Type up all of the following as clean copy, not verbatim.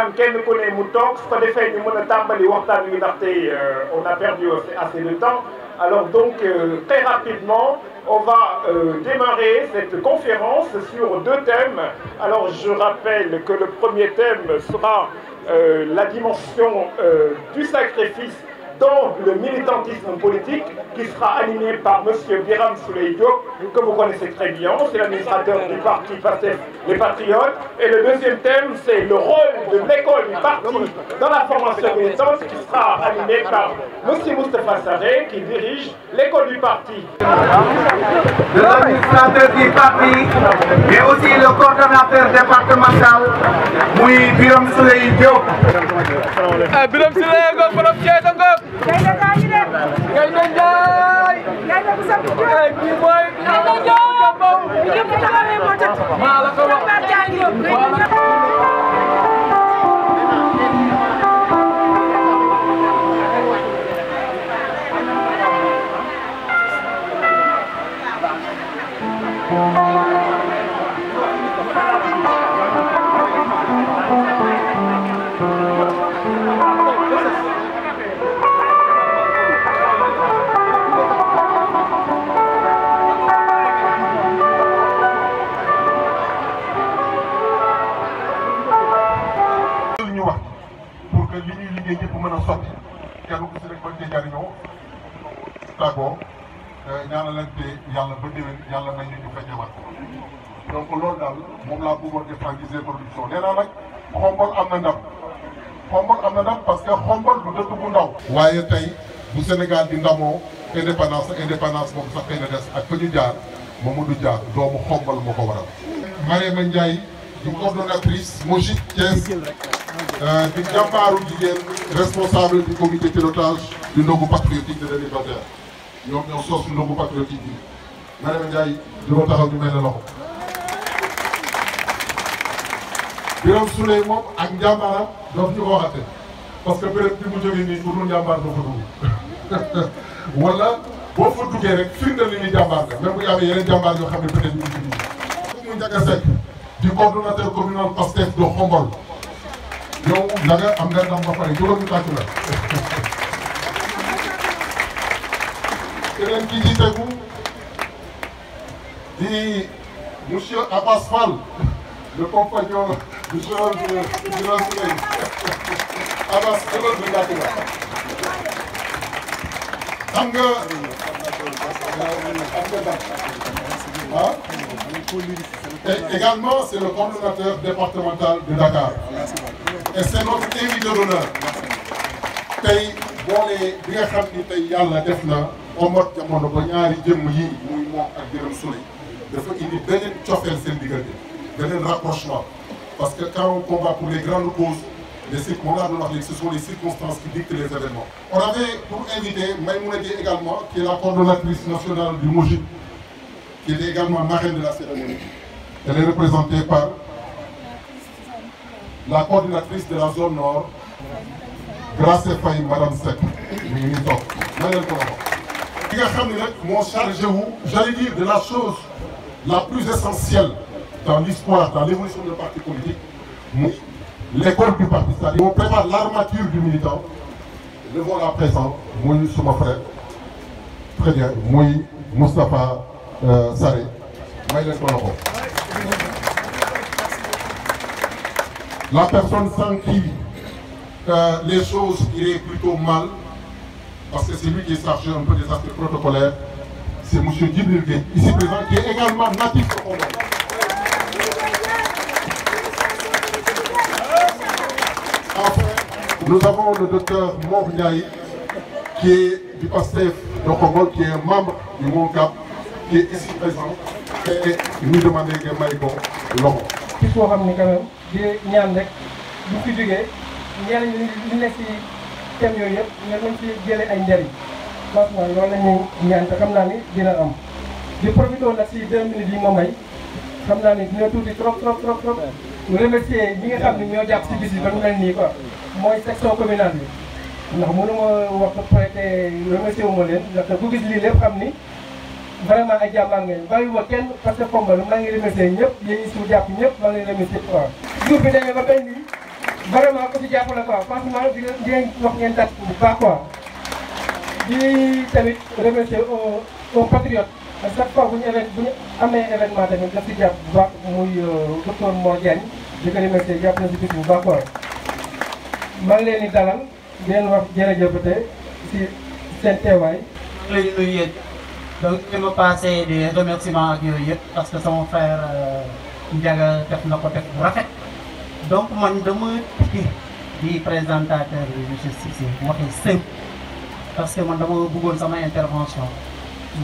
ñaan kenn ku ne mu toog su ko defee ñu mën a tàmbali waxtaan wi ndaxte on a perdu assez de temps. Alors donc très rapidement on va démarrer cette conférence sur 2 thèmes. Alors je rappelle que le premier thème sera la dimension du sacrifice dans le militantisme politique, qui sera animé par Monsieur Birame Souleye Diop, que vous connaissez très bien, c'est l'administrateur du parti PASTEF Les Patriotes. Et le deuxième thème, c'est le rôle de l'école du parti dans la formation militante, qui sera animé par Monsieur Moustapha Sarré, qui dirige l'école du parti. De l'administrateur du parti, mais aussi le coordonnateur départemental, muy Birame Souleye Diop. Birame Souleye Diop, borom Thiès ngok. Gaynde Njaay de. Gaynde Njaay. Gaynde bu sant Diop. Kii mooy. Gaynde Diop. Diop taxawee moo tax. maa la ko wax. ñaanalante yàlla ba déwén yàlla may ñu feññewaat donc loolu daal moom laa bëggoon def franchiser production nee naa nag xombol am na ndam parce que xombol du dëkk bu ndaw. waaye tey bu Sénégal di ndamoo indépendance moom sax xëy na des ak fa ñu jaar Mamadou Dia doomu xombol moo ko waral. Mariama Ndiaye di coordonnatrice Mojit Thiès di jàmbaaru jigéen responsable du comité pilotage du ndogu patriotique de 2021. ñoom ñoo sos ndogu patriotique bi Mariama Ndiaye juróom taxaw ñu mel ne loxo. Birame Souleye moom ak njàmbaaram dootu ñu ko waxate parce que béréb bi mu jógee nii pour lu njàmbaar doo fa dugg wala boo fa duggee rek firndeel ni ni jàmbaar nga même bu ñu amee yeneen jàmbaar yoo xam ne peut-être ñu ngi ci biir. mu Ndiaga Seck di coordonnateur communal PASTEF de Xombol yow Ndiaga am nga ndam ba pare jógal ñu tàcc la. keneen ki ci tegu di monsieur Abbas Fall le compagnon du général Birame Souleye Abbas jógal ñu tàcc la. xam nga et également c'est le coordonnateur départemental de Dakar et c'est notre invité d'honneur tey boole bi nga xam ni tey yàlla def na omat jamono ba ñaari jëmm yi muy moom ak Birame Souleye dafa indi beneen cofeel seen diggante beneen rapprochement parce que quand on combat pour les grandes causes ce sont les circonstances qui dictent les événements. On avait pour inviter Maïmouna Dieye également, qui est la coordonnatrice nationale du Mojit, qui était également marraine de la cérémonie. Elle est représentée par la coordinatrice de la zone nord, Grace Faye, Madame Seck. Qui a chargé, j'allais dire, de la chose la plus essentielle dans l'histoire, dans l'évolution du parti politique, l'école du parti, c'est-à-dire on prépare l'armature du militant. Le voilà présent, moi, c'est mon frère. Très bien, moi, Moustapha Sarré. La personne sans qui les choses iraient plutôt mal, parce que c'est lui qui est chargé un peu des aspects protocolaires, c'est M. Djibril Gueye, ici présent, qui est également natif de Congo. Nous avons le docteur Mor Ndiaye, qui est du PASTEF de Khombol, qui est un membre du MONCAP, qui est ici présent, et nous demandons que Maïko Laurent. Il faut ramener quand même, des ñaan bu fi jógee njëriñ li nekk ci thème yooyu yëpp nga mën ci jëlee ay njëriñ franchement loolu la ñuy ñaan te xam naa ni dina am di profité nag ci 2 minutes yi ma may xam naa ni dina tuuti trop mu remercier ñi nga xam ne ñoo jàpp ci bis yi ba mu mel nii quoi mooy section communale bi ndax mënuma wax peut-être remercier wu ma leen ndax ku gis lii lépp xam ni vraiment ay jàmbaar ngeen bàyyiwuma kenn parce que Khombole maa ngi remercier ñëpp yéen ñi si jàpp ñëpp maa ngi leen remercier quoi jour bi demee ba benn nii vraiment ko ci jàppale quoi franchement dinañ wax ngeen dat bu baax quoi. di tamit remercier aux patriotes à chaque fois bu ñu amee événement tamit daf ci jàpp bu baax muy docteur Mor Diagne di ko remercier jàpp na si bis bu baax quoi. maa ngi leen di dalal di leen wax jërëjëfate si seen teewaay. maa ngi leen di nuyu yéen donc je me passé des remerciements ak yooyu yëpp parce que sama frère Ndiaga def na ko def bu rafet donc man dama di présentateur bi monsieur Cissé waxee simple parce que man dama bëggoon sama intervention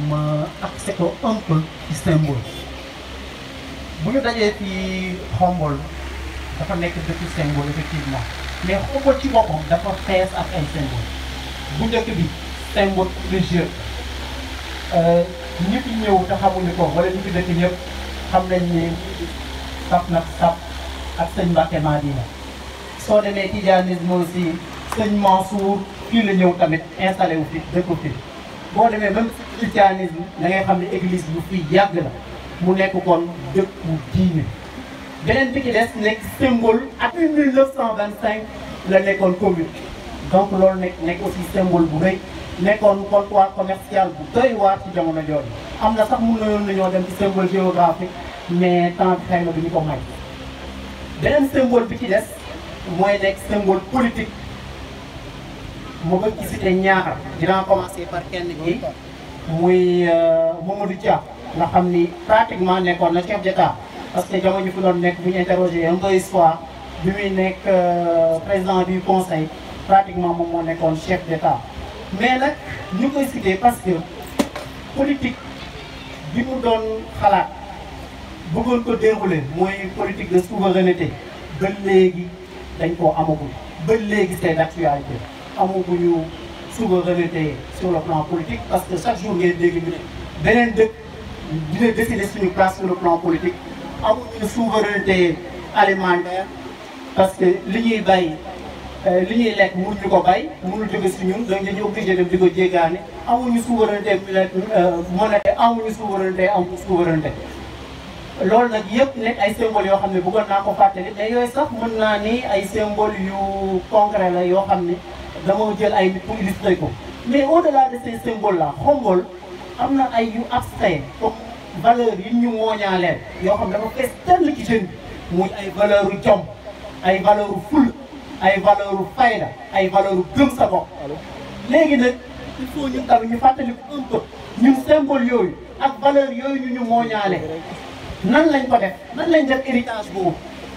ma accès ko un peu ci symbole bu ñu dajee fii Xombol dafa nekk dëkk symbole effectivement mais Xombol ci boppam dafa fees ak ay symbole bu njëkk bi symbole religieux ñi fi ñëw te xamuñu ko wala ñi fi dëkk ñëpp xam nañ ni sap nag sap ak sëñ Mbacke Madina soo demee tijanisme aussi sëñ Mansour fii la ñëw tamit installé wu fi dëkku fi boo demee même christianisme da ngay xam ne église bu fii yàgg la mu nekk kon dëkku diine beneen bi ci des nekk symbole ak 1925 la nekkoon commune donc loolu nekk aussi symbole bu rëy nekkoon comptoir commercial bu doy waar ci jamono jooju am na sax mun nañoo dem ci symbole géographique mais temps bi xëy na du ñu ko may beneen symbole bi ci des mooy nekk symbole politique moo bëgg ci cité ñaar dinaa commencer par kenn gi muy Mamadou Dia nga xam ni pratiquement nekkoon na chef d'état parce que jamono ñu fi doon nekk bu ñu interroger un peu histoire bi muy nekk président du conseil pratiquement moom moo nekkoon chef d'état mais nag ñu koy cité parce que politique bi mu doon xalaat bëggoon ko dérouler mooy politique de souveraineté ba léegi dañ koo amagul ba léegi c'est d'actualité amaguñu souveraineté sur le plan politique parce que chaque jour ngeen dégg ñu ne beneen dëkk dina décider suñu place sur le plan politique amuñu souveraineté alimentaire parce que li ñuy bay li ñuy lekk mënuñu ko bay mënul jóge si ñun donc dañuy obligé dem di ko jéggaane amuñu souveraineté monétaire amuñu souveraineté loolu nag yëpp nekk ay symbole yoo xam ne bëggoon naa ko fàttali mais yooyu sax mën naa ni ay symbole yu concret la yoo xam ne dama jël ay nit pour illustrer ko mais au-delà de ces symboles là Xombol am na ay yu abstrait comme valeurs yi ñu mooñaaleel yoo xam ne dafa fees tell ci jeune bi muy ay valeurs yu jom ay valeurs yu ful ay valeurs yu fayda ay valeurs yu gëm sa bopp léegi nag il faut ñun tamit ñu fàttali ko un peu ñun symbole yooyu ak valeurs yooyu ñu mooñaale nan lañ ko def nan lañ def héritage boobu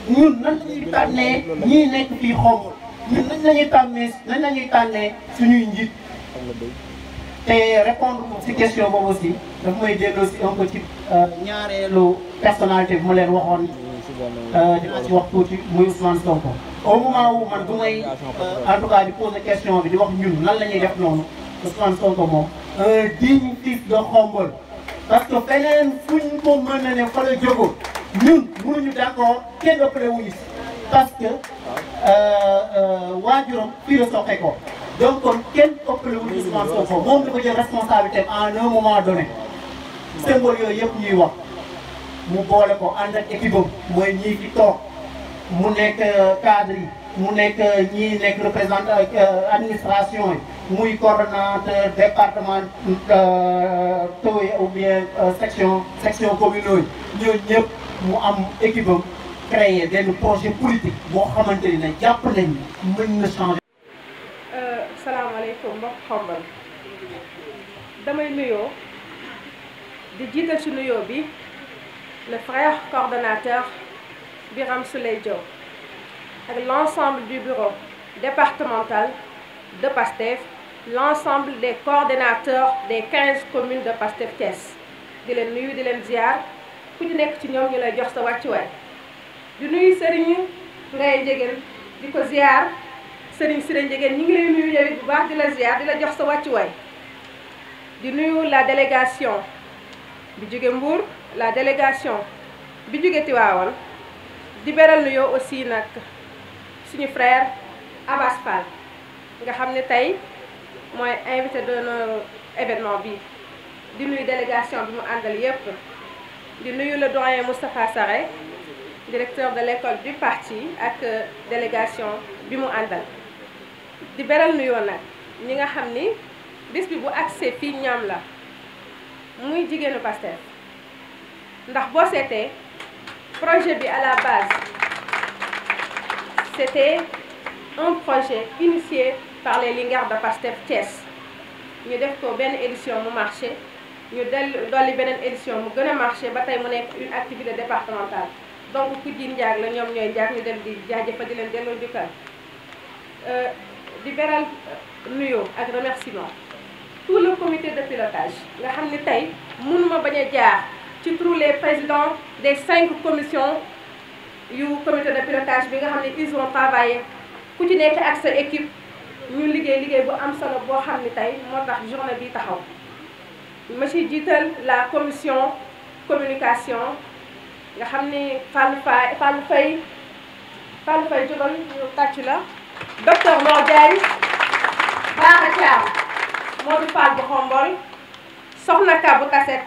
ñun nan lañuy tànnee ñii nekk fii Xombol ñun nan lañuy tànnee suñuy njiit te répondre ci question boobu aussi daf may delloo si un peu ci ñaareelu personnalité bi ma leen waxoon dinaa ci wax tuuti muy Ousmane Sonko au moment où man du may en tout cas di poser question bi di wax ñun nan la ñuy def noonu Ousmane Sonko moom un digne fils de Xombol parce que feneen fuñ ko mën na ne fa la jógoo ñun mënuñu d'accord kenn ëppale wuñu si parce que waajuram fii la soxee ko donc kon kenn ëppale wuñu Ousmane Sonko moom di ko jël responsabilité en un moment donné symbole yooyu yëpp ñuy wax mu boole ko ànd ak équipe am mooy ñii fi toog mu nekk cadre yi mu nekk ñii nekk représentant administration yi muy coordonnateur département ou bien section communaux yi ñooñu ñëpp mu am équipe am créé benn projet politique boo xamante ne jàpp nañ mën na changer. salaamaaleykum mbokk Xombol damay nuyoo di jiital ci nuyoo bi le frère coordonnateur Birame Souleye Diop ak l'ensemble du bureau départemental de PASTEF, l'ensemble des coordonnateurs des 15 communes de PASTEF Thiès di leen nuyu di leen ziar ku ci nekk ci ñoom ñu lay jox sa wàccuwaay di nuyu Serigne Ngaye Ndiéguène di ko ziar Serigne Siré Ndiéguène ñu ngi lay nuyu yow bu baax di la ziar di la jox sa wàccuwaay di nuyu la délégation bi jóge Mbour la délégation bi jóge Tivaouane di beral nuyoo aussi nag suñu frère Abass Fall nga xam ne tey mooy invité d'honneur événement bi di nuyu délégation bi mu àndal yépp di nuyu le doyen Moustapha Sarré directeur de l'école du parti ak délégation bi mu àndal di beral nuyoo nag ñi nga xam ni bis bi bu accès fii ñoom la muy jigéenu Pastef ndax boo seetee projet bi à la base c'était un projet initié par les Linguères de Pastef Thiès ñu def ko benn édition mu marché ñu dolli beneen édition mu gën a marché ba tey mu nekk une activité départementale donc ku ji njaag la ñoom ñooy njaag ñu dem di jaajëfal di leen delloo njukkal di beral nuyoo ak remerciement tout le comité de pilotage nga xam ni tey mënuma bañ a jaar ci tous les présidents des 5 commissions yu comité de pilotage bi nga xam ne ils ont travaillé ku ci nekk ak sa équipe ñu liggéey bu am solo boo xam ni tey moo tax journée bi taxaw ma ci jiital la commission communication nga xam ni Fallou Faye jógal ñu tàcc la docteur Mor Diagne Bara Thiam Modou Fall bu Xombol Soxna Ka bu Kaset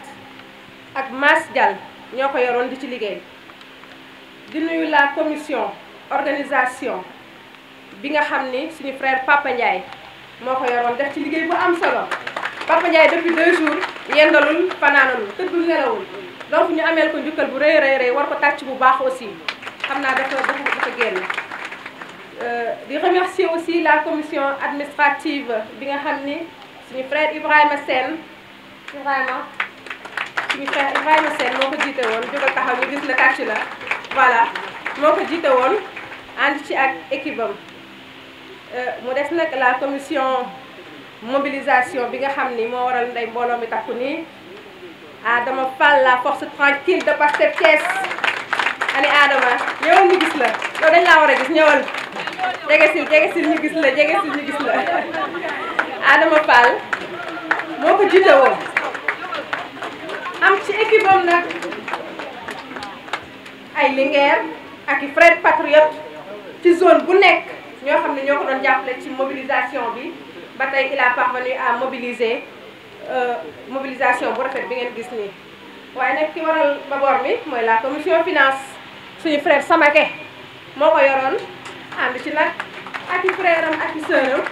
ak Mass Dial ñoo ko yoroon di ci liggéey di nuyu la commission organisation bi nga xam ni suñu frère Papa Ndiaye moo ko yoroon def ci liggéey bu am solo Papa Ndiaye depuis 2 jours yendalul fanaanalul tëddul nelawul donc ñu ameel ko njukkal bu rëy war ko tàcc bu baax aussi xam naa dafa génn di remercier aussi la commission administrative bi nga xam ni suñu frère Ibrahima Sène moo ko jiite woon jógal taxaw ñu gis la tàcc la voilà moo ko jiite woon ànd ci ak équipe am mu des nag la commission mobilisation bi nga xam ni moo waral ndey mbooloo mi takku nii Adama Fall la force tranquille de Pastef Thiès ani Adama ñëwal ñu gis la yow dañ laa war a gis ñëwal jege sil ñu gis la Adama Fall moo ko jiite woon am ci équipe am nag ay Linguère ak i frères patriotes ci zone bu nekk ñoo xam ne ñoo ko doon jàppale ci mobilisation bi ba tey il a parvenu à mobiliser mobilisation bu rafet bi ngeen gis nii waaye nag ki waral baboor mi mooy la commission finance suñu frère Samake moo ko yoroon ànd ci nag ak i frère am ak i sœur am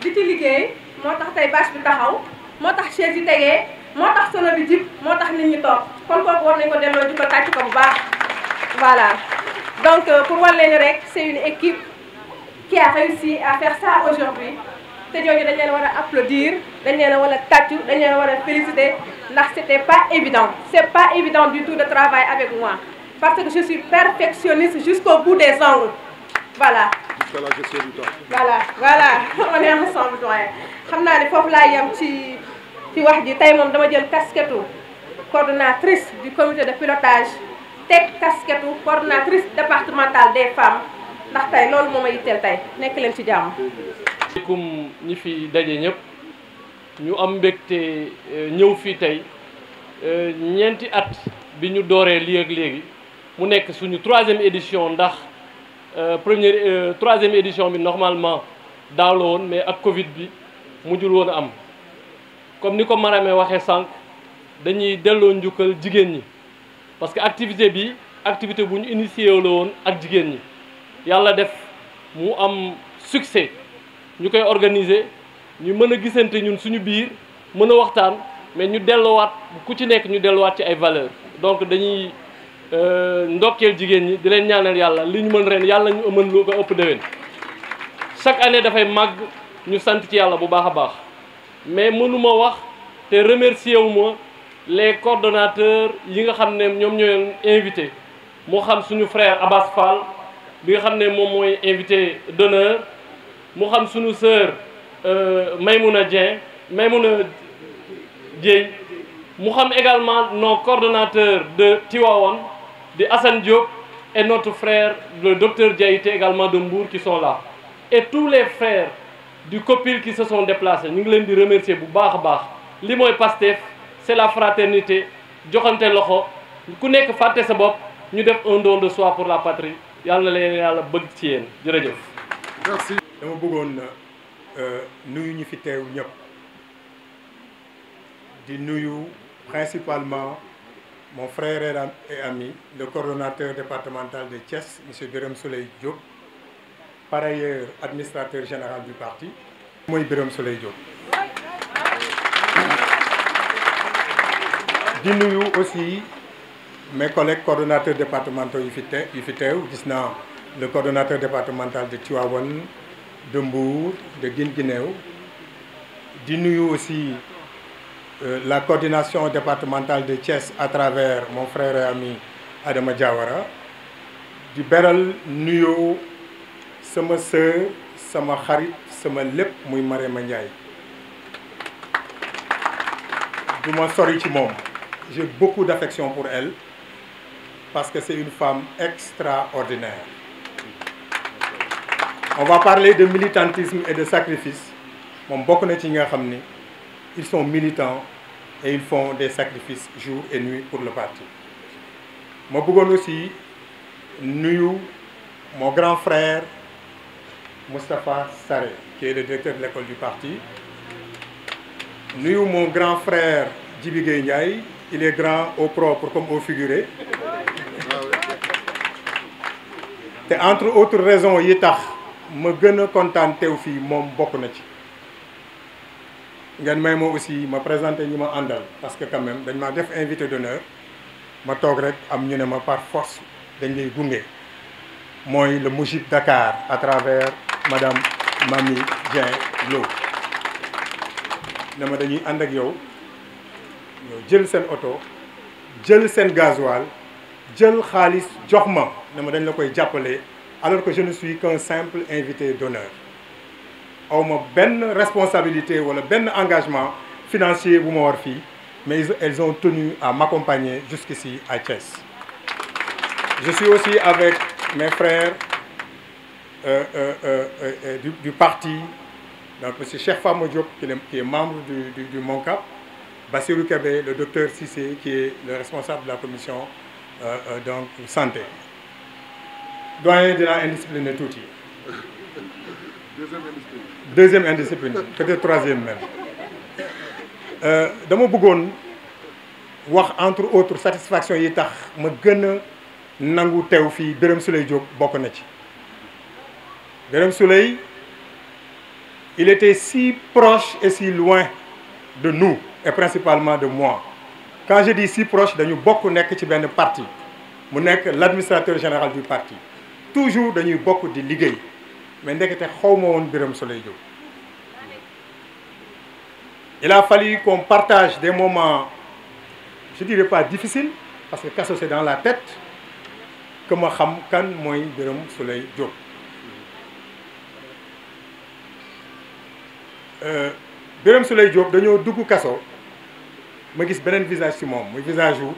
di ci liggéey moo tax tey bâche bi taxaw moo tax chaise yi tegee moo tax sono bi jib moo tax nit ñi toog kon kooku war nañ ko delloo di ko tàcc ko bu baax voilà donc pour wan leen rek c'est une équipe qui a réussi à faire ça aujourd'hui te ñooñu dañ leen war a applaudir dañ leen war a tàccu dañ leen war a féliciter ndax c'était pas évident c'est pas évident du tout de travailler avec moi parce que je suis perfectionniste jusqu'au bout des ongles voilà. jusqu'à la gestion du temps. voilà on est ensemble doyen xam naa ne foofu laa yem ci wax ji tey moom dama jël casquette coordonnatrice du comité de pilotage teg casquette coordonnatrice départementale des femmes ndax tey loolu moo ma yitteel tey nekk leen ci jàmm. asalaamaaleykum ñi fi daje ñëpp ñu am mbégte ñëw fii tey ñeenti at bi ñu dooree lii ak léegi mu nekk suñu 3e édition ndax troisième édition bi normalement daaw la woon mais ak Covid bi mujjul woon a am comme ni ko Marame waxee sànq dañuy delloo njukkal jigéen ñi parce que activité bi activité bu ñu initié la woon ak jigéen ñi yàlla def mu am succès ñu koy organiser ñu mën a gisante ñun suñu biir mën a waxtaan mais ñu delluwaat ku ci nekk ñu delluwaat ci ay valeurs donc dañuy ndokkeel jigéen ñi di leen ñaanal yàlla li ñu mën ren yàlla ñu mën lu ko ëpp déwén chaque année dafay màgg ñu sant ci yàlla bu baax a baax mais mënuma wax te remercier wu ma les coordonnateurs yi nga xam ne ñoom ñooy invité moo xam suñu frère Abbas Fall bi nga xam ne moom mooy invité d'honneur mu xam suñu sœur Maymouna Dieye mu xam également nos coordonnateurs de Tivaouane de Assane Diop et notre frère le docteur Diaïté également de Mbour qui sont là et tous les frères du COPIL qui se sont déplacés ñu ngi leen di remercier bu baax a baax li mooy Pastef c'est la fraternité joxante loxo ku nekk fàtte sa bopp ñu def un don de soi pour la patrie yàlla na leen yàlla bëgg ci yéen jërëjëf. merci. dama bëggoon nuyu ñu fi teew ñëpp di nuyu principalement mon frère et ami, le coordonnateur départemental de Thiès, M. Birame Souleye Diop, par ailleurs administrateur général du parti. Moi, Birame Souleye Diop. Di nuyu aussi mes collègues coordonnateurs départementaux yu fi teew gis naa le coordonnateur départemental de Tivaouane, de Mbour, de Guinguinéo. Di nuyu aussi la coordination départementale de Thiès à travers mon frère et ami Adama Diawara. Di beral nuyoo sama sœur sama xarit sama lépp muy Marème Ndiaye. Du ma sori ci moom. J'ai beaucoup d'affection pour elle parce que c'est une femme extraordinaire. On va parler de militantisme et de sacrifice. Moom bokk na ci nga xam ni ils sont militants et ils font des sacrifices jour et nuit pour le parti. Ma bëggoon aussi nuyu mon grand frère Moustapha Sarré qui est le directeur de l'école du parti. Nuyu mon grand frère Djibi Gueye Ndiaye. Il est grand au propre comme au figuré. te entre autres raisons yi tax ma gën a kontaan teew fii moom bokk na ci. ngeen may ma aussi ma présenté ñi ma àndal parce que quand même dañ ma def invité d'honneur ma toog rek am ñu ne ma par force dañ lay gunge mooy le Moujib Dakar à travers madame Mami Dieng Lo ne ma dañuy ànd ak yow. jël seen oto jël seen gasoil jël xaalis jox ma ne ma dañ la koy jàppale alors que je ne suis qu'un simple invité d'honneur aw ma benn responsabilité wala benn engagement financier bu ma war fii mais elles ont tenu à m'accompagner jusqu'ici à Thiès. Je suis aussi avec mes frères du parti, donc M. Cheikh Famo Diop qui est membre du MONCAP, Bassirou Kébé, le docteur Cissé, qui est le responsable de la commission donc santé. Doyen de la indiscipline tout. Deuxième indiscipline, peut-être troisième même. Dama bëggoon wax entre autres satisfaction yi tax ma gën a nangu teew fii Birame Souleye Diop bokk na ci. Birame Souleye, il était si proche et si loin de nous et principalement de moi. Quand je dis si proche, dañu bokk nekk ci benn parti mu nekk l'administrateur général du parti. Toujours dañuy bokk di liggéey mais ndekete xawma woon Birame Souleye Diop. Il a fallu qu'on partage des moments, je dirais pas difficiles parce que kaso c'est dans la tête, que ma xam kan mooy Birame Souleye Diop. Birame Souleye Diop dañoo dugg kaso ma gis beneen visage ci moom muy visage wu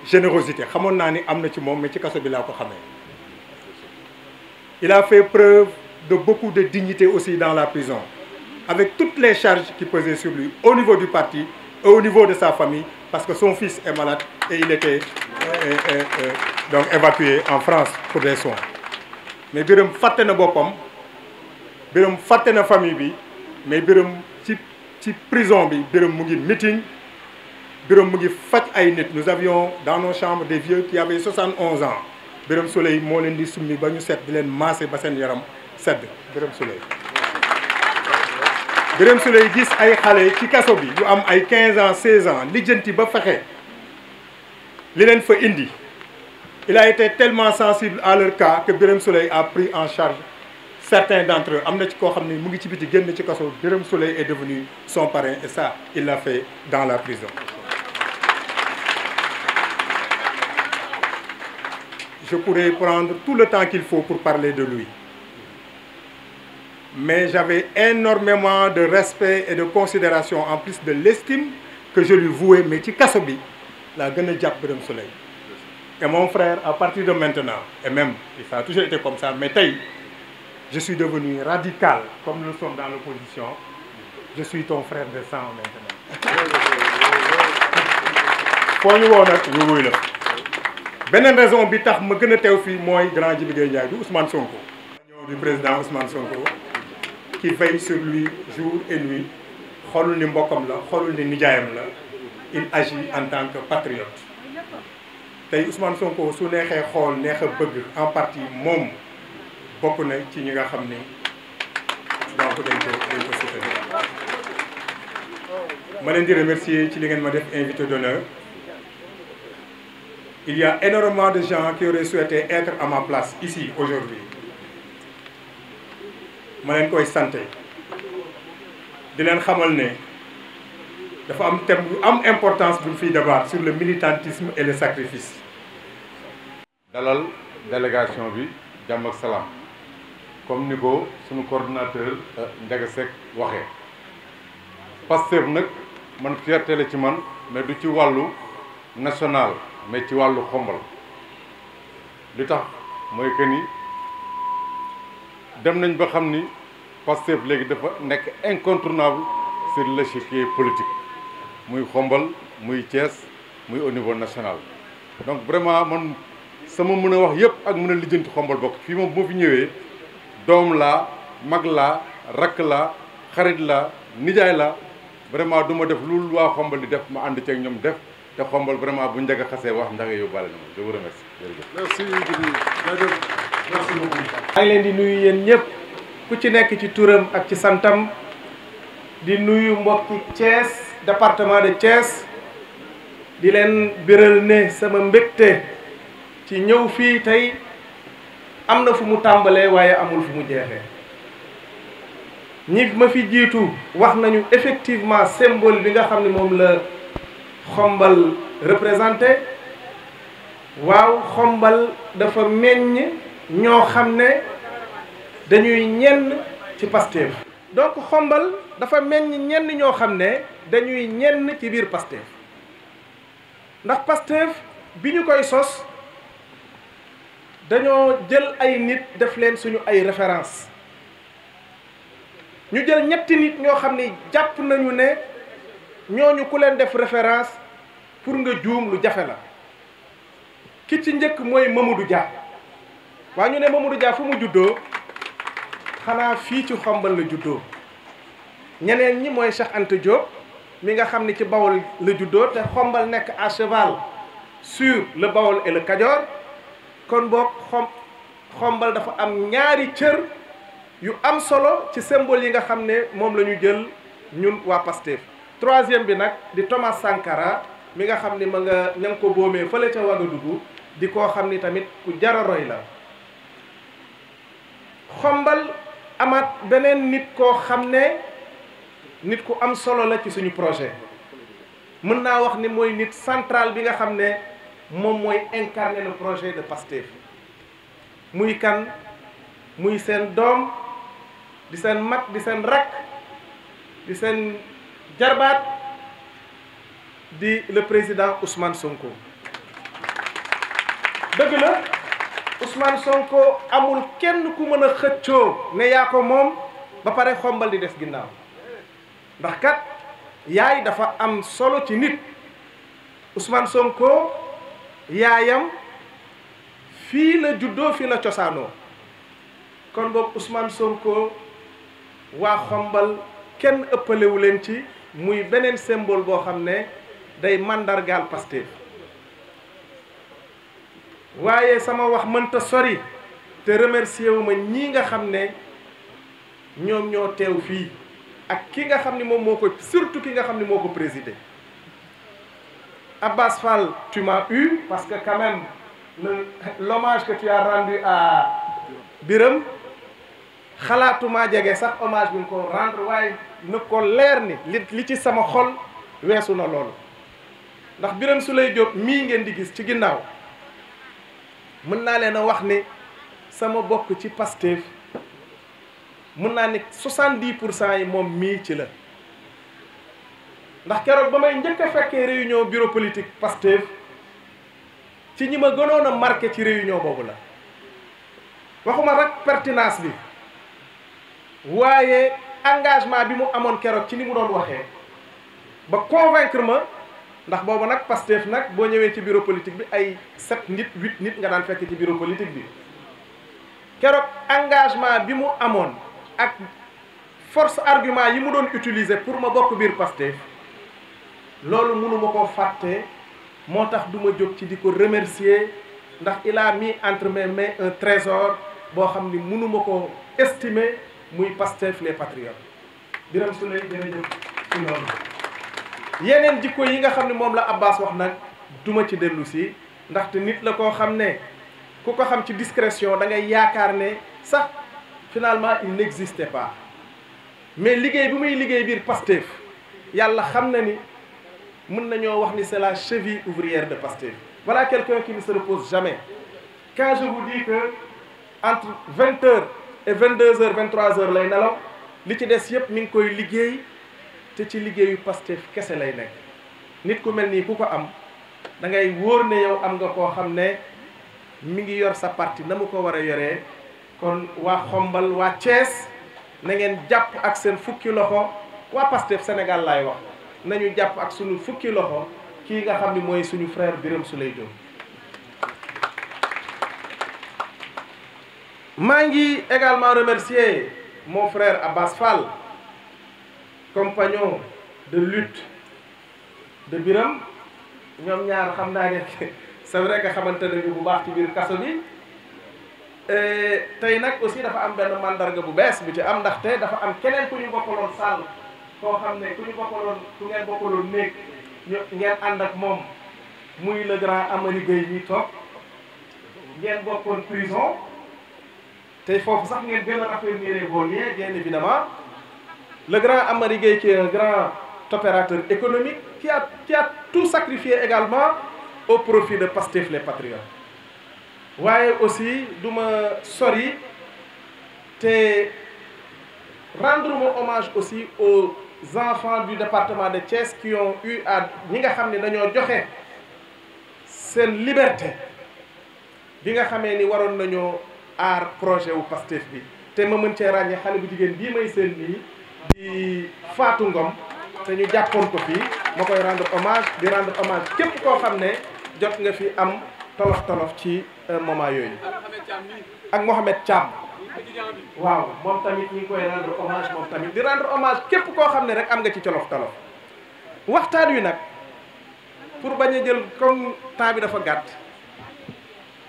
générosité xamoon naa ni am na ci moom mais ci kaso bi laa ko xamee. Il a fait preuve de beaucoup de dignité aussi dans la prison avec toutes les charges qui pesaient sur lui au niveau du parti et au niveau de sa famille parce que son fils est malade et il était donc évacué en France pour des soins. Mais Birame fàtte na boppam, Birame fàtte na famille bi, mais Birame ci prison bi Birame mu ngi meeting, Birame mu ngi faj ay nit. Nous avions dans nos chambres des vieux qui avaient 71 ans. Birame Souleye moo leen di summi ba ñu set di leen maase ba seen yaram sedd. Birame Souleye. Birame Souleye gis ay xale ci kaso bi yu am ay 15 ans 16 ans lijjanti ba fexe li leen fa indi. Il a été tellement sensible à leur cas que Birame Souleye a pris en charge certains d'entre eux. Am na ci koo xam ne mu ngi ci biti génn ci kaso Birame Souleye est devenu son parrain et ça il l'a fait dans la prison. Je pourrais prendre tout le temps qu'il faut pour parler de lui. Mais j'avais énormément de respect et de considération en plus de l'estime que je lui vouais mais ci kaso bi laa gën a jàpp Birame Souleye. Et mon frère, à partir de maintenant, et même, ça a toujours été comme ça, mais taille, je suis devenu radical, comme nous sommes dans l'opposition. Je suis ton frère de sang maintenant. Faut ñu woo nag ñu wuy la. Beneen raison bi tax ma gën a teew fii mooy grand Djibi Gueye Ndiaye du Ousmane Sonko. Du président Ousmane Sonko qui veille sur lui jour et nuit, xoolul ni mbokkam la, xoolul ni nijaayam la. Il agit en tant que patriote. tey Ousmane Sonko su neexee xool neex a bëgg en partie moom bokk na ci ñi nga xam ni donc dañ ko soutenir. ma leen di remercier ci li ngeen ma def invité d'honneur. Il y a énormément de gens qui auraient souhaité être à ma place ici aujourd'hui. ma leen koy santé di leen xamal ne dafa am thème bu am importance bu ñu fiy débattre sur le militantisme et le sacrifice. dalal délégation bi jàmm ak salaam comme ni ko suñu coordinateur Ndiaga Seck waxee. Pastef nag man fierté la ci man mais du ci wàllu national mais ci wàllu xombal li tax mooy que ni dem nañ ba xam ni Pastef léegi dafa nekk incontournable sur l'échiquier politique muy xombal muy Thiès muy au niveau national. donc vraiment man sama mën a wax yëpp ak mën a lijjanti xombal bokk fii moom bu ma fi ñëwee doom laa mag laa rakk laa xarit laa nijaay laa vraiment du ma def lu waa xombal di def ma ànd ceeg ñoom def te xombal vraiment bu Ndiaga xasee wax Ndiaga yóbbaale na ma je vous remercie jërëjëf. merci beaucoup. maa ngi leen di nuyu yéen ñëpp ku ci nekk ci turam ak ci santam di nuyu mbokki Thiès département de Thiès di leen biral ne sama mbégte ci ñëw fii tey am na fu mu tàmbalee waaye amul fu mu jeexee ñi ma fi jiitu wax nañu effectivement symbole bi nga xam ne moom la xombal représenté waaw xombal dafa meññ ñoo xam ne dañuy ñenn ci Pastef. donc xombal dafa meññ ñenn ñoo xam ne dañuy ñenn ci biir Pastef ndax Pastef bi ñu koy sos dañoo jël ay nit def leen suñu ay référence ñu jël ñetti nit ñoo xam ne jàpp nañu ne ñooñu ku leen def référence pour nga juum lu jafe la ki ci njëkk mooy Mamadou Dia waaye ñu ne Mamadou Dia fu mu juddoo xanaa fii ci xombal la juddoo ñeneen ñi mooy Cheikh Anta Diop mi nga xam ne ci Bawol la juddoo te xombal nekk à cheval sur le Bawol et le Kajoor kon boog xombal dafa am ñaari cër yu am solo ci symbole yi nga xam ne moom la ñu jël ñun waa Pastef. troisième bi nag di Thomas Sankara mi nga xam ni ma nga ña ko boomee fële ca Ouagadougou di koo xam ni tamit ku jara roy la xombal amaat beneen nit koo xam ne nit ku am solo la ci suñu projet mën naa wax ni mooy nit central bi nga xam ne moom mooy incarner le projet de Pastef muy kan muy seen doom di seen mag di seen rakk di seen jarbaat di le président Ousmane Sonko. dëgg la Ousmane Sonko amul kenn ku mën a xëccoo ne yaa ko moom ba pare xombal di des ginnaaw ndax kat yaay dafa am solo ci nit. Ousmane Sonko yaayam fii la juddoo fii la cosaanoo kon boog Ousmane Sonko waa xombal kenn ëppalewu leen ci muy beneen symbole boo xam ne day mandargaal Pastef waaye sama wax mënta sori te remercier wu ma ñii nga xam ne ñoom ñoo teew fii ak ki nga xam ni moom moo ko surtout ki nga xam ni moo ko présider Abbas Fall, tu m'as eu parce que quand même l'hommage que tu as rendu à Biram xalaatuma jege sax hommage bi nga ko rendre waaye na ko leer ni li ci sama xol weesu na loolu ndax Birame Souleye Diop mii ngeen di gis ci ginnaaw mën naa leen a wax ni sama bokk ci Pastef mën naa ni 70% yi moom mii ci la ndax keroog ba may njëkk a fekkee réunion bureau politique Pastef ci ñi ma gënoon a marqué ci réunion boobu la waxuma rek pertinence bi waaye engagement bi mu amoon keroog ci ni mu doon waxee ba convaincre ma ndax boobu nag Pastef nag boo ñëwee ci bureau politique bi ay 7 nit 8 nit nga daan fekk ci bureau politique bi keroog engagement bi mu amoon ak force argument yi mu doon utiliser pour ma bokk biir Pastef loolu mënuma koo fàtte moo tax du ma jóg ci di ko remercier ndax il a mis entre mes mains un trésor boo xam ni mënuma ko estimer muy Pastef les Patriotes. Birame Souleye jërëjëf ci loolu. yeneen jikko yi nga xam ne moom la Abbas wax nag duma ci dellu si ndaxte nit la koo xam ne ku ko xam ci discrétion da ngay yaakaar ne sax finalement il n'existait pas mais liggéey bi muy liggéey biir Pastef yàlla xam na ni mën nañoo wax ni c'est la cheville ouvrière de Pastef. Voilà quelqu'un qui ne se repose jamais. Quand je vous dis que entre 20h et 22h 23h lay nelaw li ci des yëpp mi ngi koy liggéey te ci liggéeyu Pastef kese lay nekk nit ku mel nii ku ko am da ngay wóor ne yow am nga koo xam ne mi ngi yor sa parti na mu ko war a yoree. kon waa Xombal waa Thiès na ngeen jàpp ak seen fukki loxo waa Pastef Sénégal laay wax nañu jàpp ak suñu fukki loxo kii nga xam ni mooy suñu frère Birame Souleye Diop. maa ngi également remercier mon frère Abbas Fall, compagnon de lutte de Birame. ñoom ñaar xam naa ne c'est vrai que xamante nañu bu baax ci biir kaso bi. tey nag aussi dafa am benn mandarga bu bees bu ci am ndaxte dafa am keneen ku ñu bokkaloon sàll koo xam ne ku ngeen bokkaloon néeg ngeen ànd ak moom muy le grand Amary Gueye ñi toog ngeen bokkoon prison tey foofu sax ngeen gën a raffermir vos liens bien évidemment le grand Amary Gueye qui est un grand opérateur économique qui a tout sacrifié également au profit de Pastef les Patriotes. waaye aussi du ma sori te rendre mon hommage aussi aux enfants du département de Thiès qui ont eu à ñi nga xam ne dañoo joxe seen liberté bi nga xamee ni waroon nañoo aar projet wu Pastef bi te ma mën cee ràññee xale bu jigéen bii may seen nii di Fatou Ngom te ñu jàppoon ko fii ma koy rendre hommage di rendre hommage képp koo xam ne jot nga fi am tolof ci moment yooyu ak Mohamed Thiam waaw moom tamit ñu ngi koy rendre hommage moom tamit di rendre hommage képp koo xam ne rek am nga ci tolof waxtaan wi nag pour bañ a jël comme temps bi dafa gàtt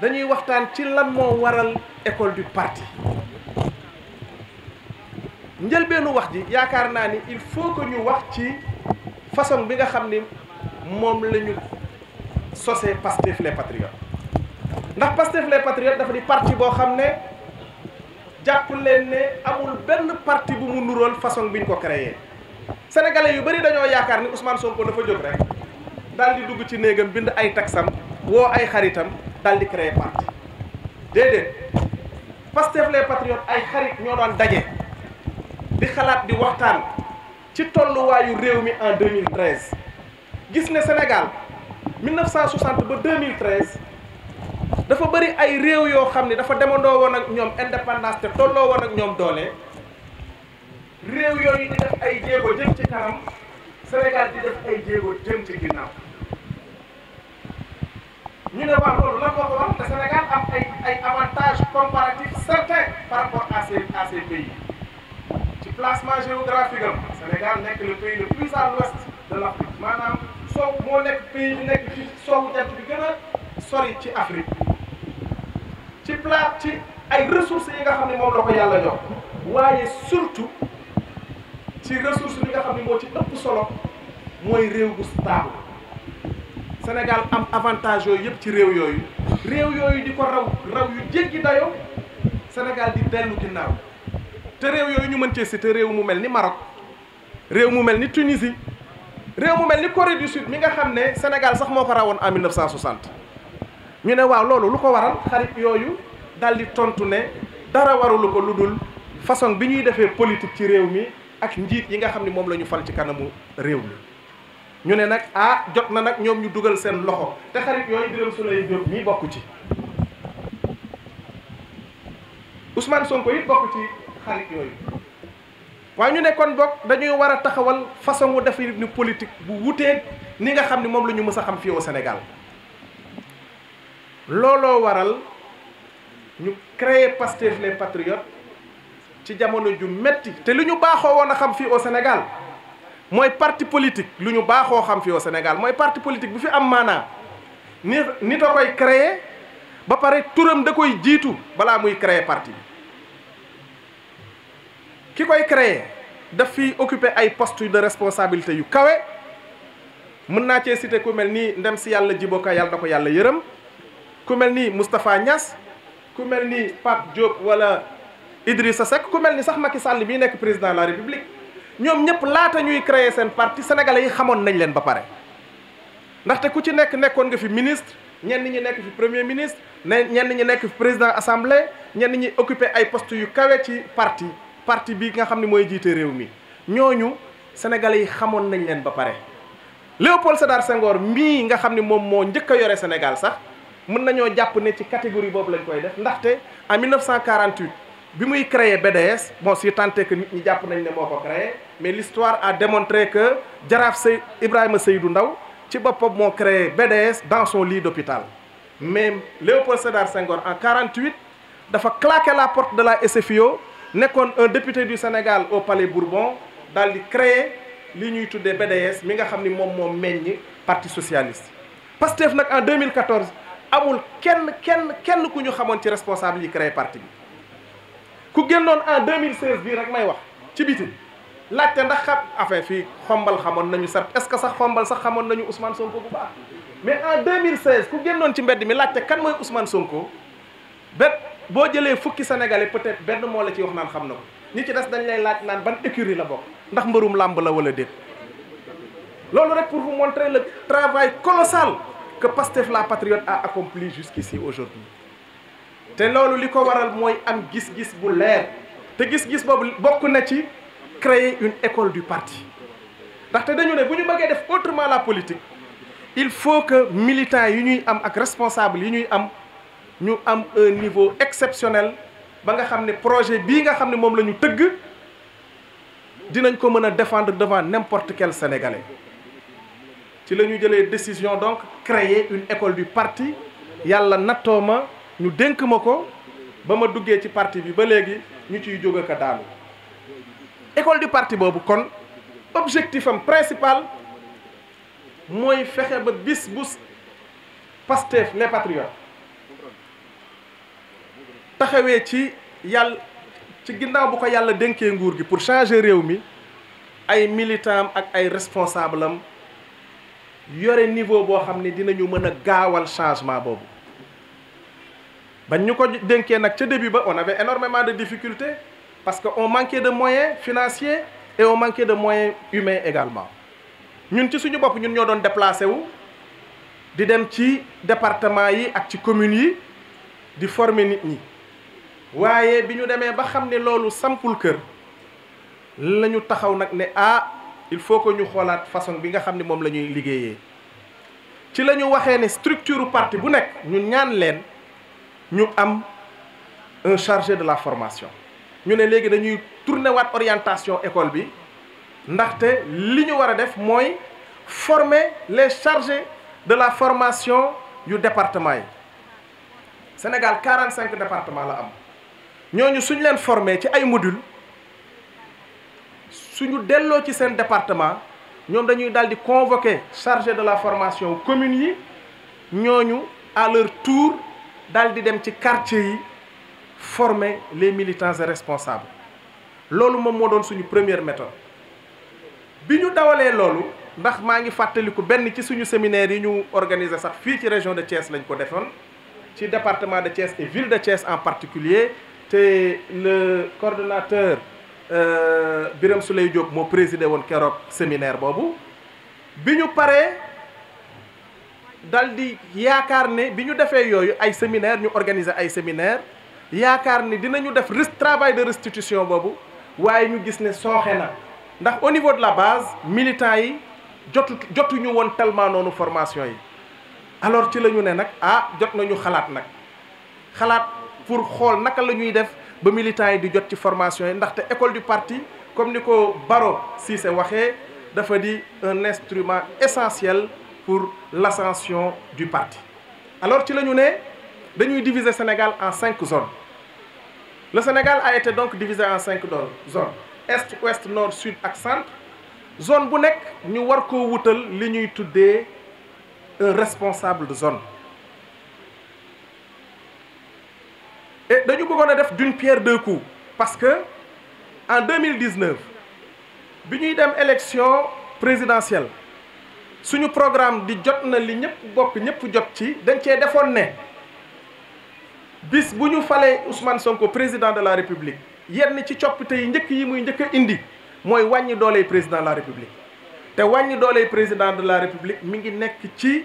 dañuy waxtaan ci lan moo waral école du parti njëlbeenu wax ji yaakaar naa ni il faut que ñu wax ci façon bi nga xam ni moom la ñu sosee Pastef les Patriotes ndax Pastef les Patriotes dafa di parti boo xam ne jàpp leen ne amul benn parti bu mu nurool façon bi ñu ko créé sénégalais yu bëri dañoo yaakaar ni Ousmane Sonko dafa jóg rek daal di dugg ci néegam bind ay taxam woo ay xaritam daal di créer parti déedéet Pastef les Patriotes ay xarit ñoo doon daje di xalaat di waxtaan ci tolluwaayu réew mi en 2013 gis ne Sénégal 1960 ba 2013 dafa bëri ay réew yoo xam ne dafa demandoo woon ak ñoom indépendance te tolloo woon ak ñoom doole réew yooyu di def ay jéego jëm ci kanam Sénégal di def ay jéego jëm ci ginnaaw ñu ne waa loolu lan moo ko wax te Sénégal am ay avantages comparatifs certains par rapport à ces pays ci placement géographique am Sénégal nekk le pays le plus à l'ouest de l'Afrique maanaam soow moo nekk pays bi nekk ci soowu jant bi gën a sori ci Afrique ci ay ressources yi nga xam ne moom la ko yàlla jox waaye surtout ci ressource bi nga xam ne moo ci ëpp solo mooy réew bu stable Sénégal am avantage yooyu yëpp ci réew yooyu di ko raw yu jéggi dayoo Sénégal di dellu ginnaaw te réew yooyu ñu mën cee citer réew mu mel ni Maroc réew mu mel ni Tunisie réew mu mel ni Corée du Sud mi nga xam ne Sénégal sax moo ko rawoon en 1960 ñu ne waaw loolu lu ko waral xarit yooyu daal di tontu ne dara warulu ko lu dul façon bi ñuy defee politique ci réew mi ak njiit yi nga xam ne moom la ñu fal ci kanamu réew mi ñu ne nag jot na nag ñoom ñu dugal seen loxo te xarit yooyu Birame Souleye Diop mii bokk ci Ousmane Sonko it bokk ci xarit yooyu waaye ñu ne kon bokk dañuy war a taxawal façon wu def ni politique bu wuteeg ni nga xam ne moom la ñu mës a xam fii au Sénégal looloo waral ñu créer Pastef les Patriotes ci jamono ju metti te li ñu baaxoo woon a xam fii au Sénégal mooy parti politique lu ñu baaxoo xam fii au Sénégal mooy parti politique bu fi am maanaa nit a koy créer ba pare turam da koy jiitu balaa muy créer parti bi ki koy créer daf fi occuper ay postes de responsabilité yu kawe mën naa cee citer ku mel ni ndem si yàlla Djibo Ka yàlla na ko yàlla yërëm ku mel ni Moustapha Niass ku mel ni Pape Diop wala Idrissa Seck ku mel ni sax Macky Sall bii nekk président de la République ñoom ñëpp laata ñuy créer seen parti sénégalais yi xamoon nañ leen ba pare ndaxte ku ci nekkoon nga fi ministre ñenn ñi nekk fi premier ministre ñenn ñi nekk fi président assemblée ñenn ñi occupé ay postes yu kawe ci parti bi nga xam ne mooy jiite réew mi ñooñu sénégalais yi xamoon nañ leen ba pare. Léopold Sédar Senghor mii nga xam ne moom moo njëkk a yore Sénégal sax mën nañoo jàpp ne ci catégorie boobu lañ koy def ndaxte en 1948 bi muy créer BDS bon si tant est que nit ñi jàpp nañ ne moo ko créé mais l'histoire a démontré que jaraaf Ibrahima Seydou Ndaw ci boppam moo créé BDS dans son lit d'hôpital mais Léopold Sédar Senghor en 48 dafa claquer la porte de la SFIO nekkoon un député du Sénégal au Palais Bourbon daal di créer li ñuy tuddee BDS mi nga xam ni moom moo meññ parti socialiste. Pastef nag en 2014 amul kenn ku ñu xamoon ci responsable yi créé parti bi ku génnoon en 2016 bii rek may wax ci biti laajte ndax affaire fii xombal xamoon nañu sax est-ce que sax xombal sax xamoon nañu Ousmane Sonko bu baax mais en 2016 ku génnoon ci mbedd mi laajte kan mooy Ousmane Sonko boo jëlee fukki sénégalais peut-être benn moo la ci wax naan xam na ko ñi ci des dañ lay laaj naan ban écurie la bokk ndax mbërum làmb la wala déet loolu rek pour vous montrer le travail colossal que Pastef la Patriote a accompli jusqu'ici aujourd'hui te loolu li ko waral mooy am gis-gis bu leer te gis-gis boobu bokk na ci créer une école du parti ndaxte dañu ne bu ñu bëggee def autrement la politique il faut que militants yi ñuy am ak responsables yi ñuy am ñu am un niveau exceptionnel ba nga xam ne projet bii nga xam ne moom la ñu tëgg dinañ ko mën a défendre devant n'importe quel Sénégalais ci la ñu jëlee décision donc créer une école du parti yàlla nattoo ma ñu dénk ma ko ba ma duggee ci parti bi ba léegi ñu ciy jóg ak a daanu école du parti boobu kon objectif am principal mooy fexe ba bis bu Pastef les Patriotes taxawee ci yàlla ci ginnaaw bu ko yàlla dénkee nguur gi pour changer réew mi ay militants ak ay responsables am yore niveau boo xam ne dinañu mën a gaawal changement boobu bañ ñu ko dénkee nag ca début ba on avait énormément de difficultés parce que on manquait de moyens financiers et on manquait de moyens humains également ñun ci suñu bopp ñun ñoo doon déplacé wu di dem ci département yi ak ci communes yi di former nit ñi waaye bi ñu demee ba xam ne loolu sampul kër la ñu taxaw nag ne il faut que ñu xoolaat façon bi nga xam ne moom la ñuy liggéeyee ci la ñu waxee ne structure parti bu nekk ñu ñaan leen ñu am un chargé de la formation ñu ne léegi dañuy tourner waat orientation école bi ndaxte li ñu war a def mooy former les chargés de la formation yu département yi Sénégal 45 départements la am ñooñu suñ leen former ci ay modules suñu delloo ci seen département ñoom dañuy daal di convoquer chargé de la formation communes yi ñooñu à leur tour daal di dem ci quartier yi former les militants et responsables loolu moom moo doon suñu première méthode bi ñu dawalee loolu ndax maa ngi fàttaliku benn ci suñu séminaire yi ñu organiser sax fii ci région de Thiès lañ ko defoon ci département de Thiès et ville de Thiès en particulier te le coordonnateur Birame Souleye Diop moo présidé woon keroog séminaire boobu bi ñu paree dal di yaakaar ne bi ñu defee yooyu ay séminaire ñu organiser ay séminaire yaakaar ne dinañu def travail de restitution boobu waaye ñu gis ne sooxe na ndax au niveau de la base militants yi jotuñu woon tellement noonu formation yi alors ci la ñu ne nag jot nañu xalaat pour xool naka la ñuy def ba militants yi di jot ci formation yi ndaxte école du parti comme ni ko Baro Cissé waxee dafa di un instrument essentiel pour l'ascension du parti alors ci la ñu ne dañuy diviser Sénégal en 5 zones le Sénégal a été donc divisé en 5 zones est ouest nord sud ak centre zone bu nekk ñu war koo wutal li ñuy tuddee un responsable de zone bëggoon a def d'une pierre deux coups parce que en 2019 bi ñuy dem élection présidentielle suñu programme di jot na li ñëpp bokk ñëpp jot ci dañ cee defoon ne bis bu ñu falee Ousmane Sonko président de la République yenn ci coppite yi njëkk yi muy njëkk a indi mooy wàññi dooley président de la République te wàññi dooley président de la République mi ngi nekk ci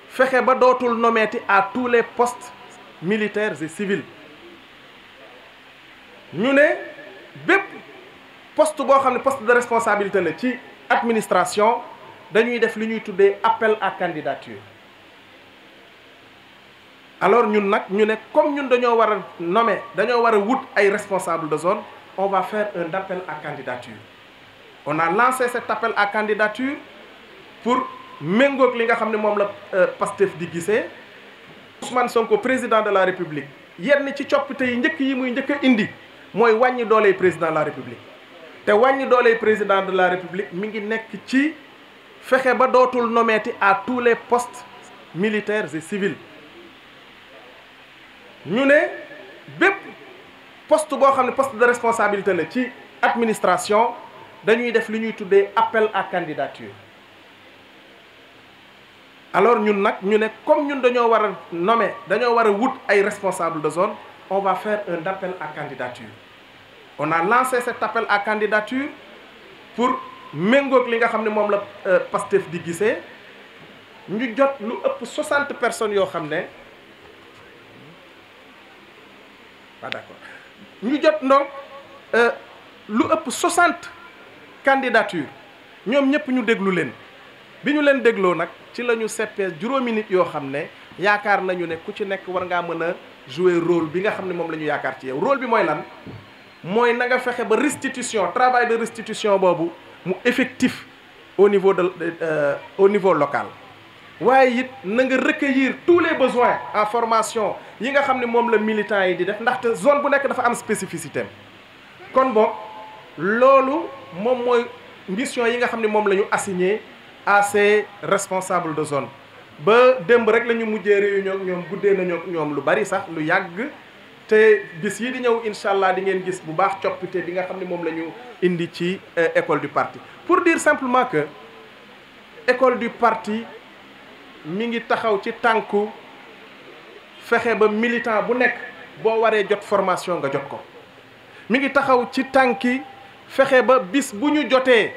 fexe ba dootul nommeeti à tous les postes militaires et civils ñu ne bépp poste boo xam ne poste de responsabilité la ci administration dañuy def li ñuy tuddee appel à candidature alors ñun nag ñu ne comme ñun dañoo war a nommer dañoo war a wut ay responsables de zone on va faire un appel à candidature on a lancé cet appel à candidature pour méngoog li nga xam ne moom la Pastef di gisee Ousmane Sonko président de la République yenn ci coppite yi njëkk yi muy njëkk a indi mooy wàññi dooley président de la République te wàññi dooley président de la République mi ngi nekk ci fexe ba dootul nommeeti à tous les postes militaires et civils ñu ne bépp poste boo xam ne poste de responsabilité la ci administration dañuy def li ñuy tuddee appel à candidature alors ñun nag ñu ne comme ñun dañoo war a nommer dañoo war a wut ay responsables de zone on va faire un appel à candidature on a lancé cet appel à candidature pour méngoog li nga xam ne moom la Pastef di gisee ñu jot lu ëpp 60 personnes yoo xam ne ah d'accord ñu jot donc lu ëpp 60 candidatures ñoom ñëpp ñu déglu leen bi ñu leen dégloo nag ci la ñu seppee juróomi nit yoo xam ne yaakaar nañu ne ku ci nekk war ngaa mën a jouer rôle bi nga xam ne moom la ñu yaakaar ci yow rôle bi mooy lan mooy na nga fexe ba restitution travail de restitution boobu mu effectif au niveau au niveau local waaye it na nga recueillir tous les besoins en formation yi nga xam ne moom la militants yi di def ndaxte zone bu nekk dafa am spécificité kon boog loolu moom mooy mission yi nga xam ne moom la ñu assigné à ces responsables de zone ba démb rek la ñu mujjee réunion ak ñoom guddee nañu ak ñoom lu bari sax lu yàgg te bis yi di ñëw incha allah di ngeen gis bu baax coppite bi nga xam ne moom la ñu indi ci école du parti pour dire simplement que école du parti mi ngi taxaw ci tànku fexe ba militant bu nekk boo waree jot formation nga jot ko mi ngi taxaw ci tànki fexe ba bis bu ñu jotee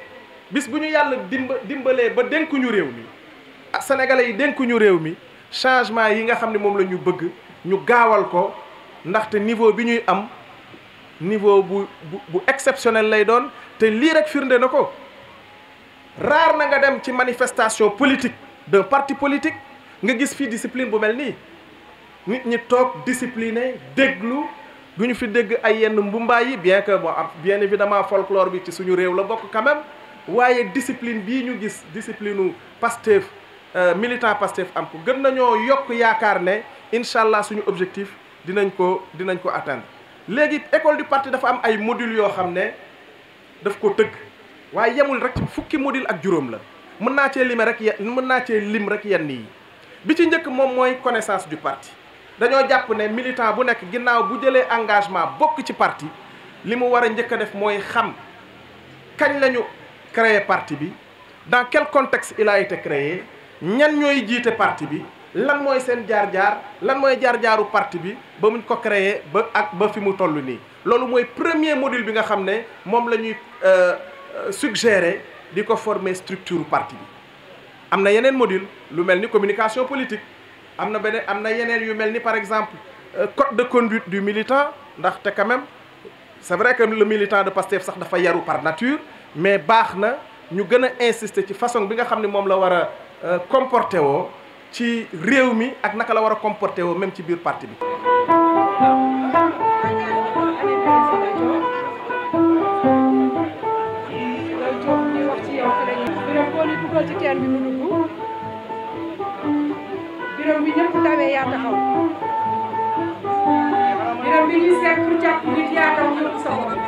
bis bu ñu yàlla dimbalee ba dénkuñu réew mi sénégalais yi dénkuñu réew mi changement yi nga xam ne moom la ñu bëgg ñu gaawal ko ndaxte niveau bi ñuy am niveau bu exceptionnel lay doon te lii rek firnde na ko rare na nga dem ci manifestation politique d'un parti politique nga gis fii discipline bu mel nii nit ñi toog discipliné déglu du ñu fi dégg ay yenn mbumbaay yi bien que bon bien évidemment folklore bi ci suñu réew la bokk quand même waaye discipline bii ñu gis discipline u Pastef militant Pastef am ko gën nañoo yokk yaakaar ne incha allah suñu objectif dinañ ko atteindre léegi école du parti dafa am ay modules yoo xam ne daf ko tëgg waaye yemul rek ci fukki module ak juróom la mën naa cee lim rek yenn yi bi ci njëkk moom mooy connaissance du parti dañoo jàpp ne militant bu nekk ginnaaw bu jëlee engagement bokk ci parti li mu war a njëkk a def mooy xam kañ la ñu créer parti bi dans quel contexte il a été créé ñan ñooy jiite parti bi lan mooy seen jaar-jaar lan mooy jaar-jaaru parti bi ba muñ ko créer ba fi mu toll nii loolu mooy premier module bi nga xam ne moom la ñuy suggérer di ko former structure parti bi am na yeneen module lu mel ni communication politique am na yeneen yu mel ni par exemple code de conduite du militant ndaxte quand même c'est vrai que le militant de Pastef sax dafa yaru par nature mais baax na ñu gën a insister ci façon bi nga xam ne moom la war a comporter woo ci réew mi ak naka la war a comporter woo même ci biir parti bi. ci teen bi mu dugg biram bi ñëpp tawee yaa taxaw biram bi ñuy seet pour jàpp nit yaa tax ñëpp sa bopp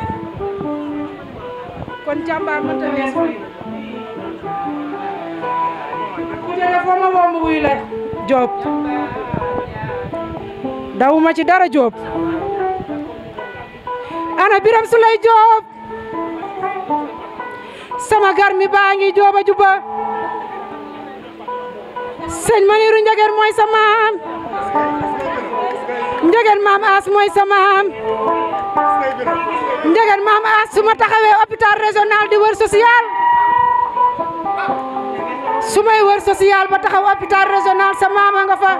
kon jàmbaar ma tawee sori ku jële foo ma woo ma wuyu la Diop dawuma ci dara Diop ana Birame Souleye Diop sama garmi baa ngi jooba juba sëñ Maniru Njegen mooy sa maam Njegen maam As mooy sa maam Njegen maam As su ma taxawee hôpital régional di wër social su may wër social ba taxaw hôpital régional sa maama nga fa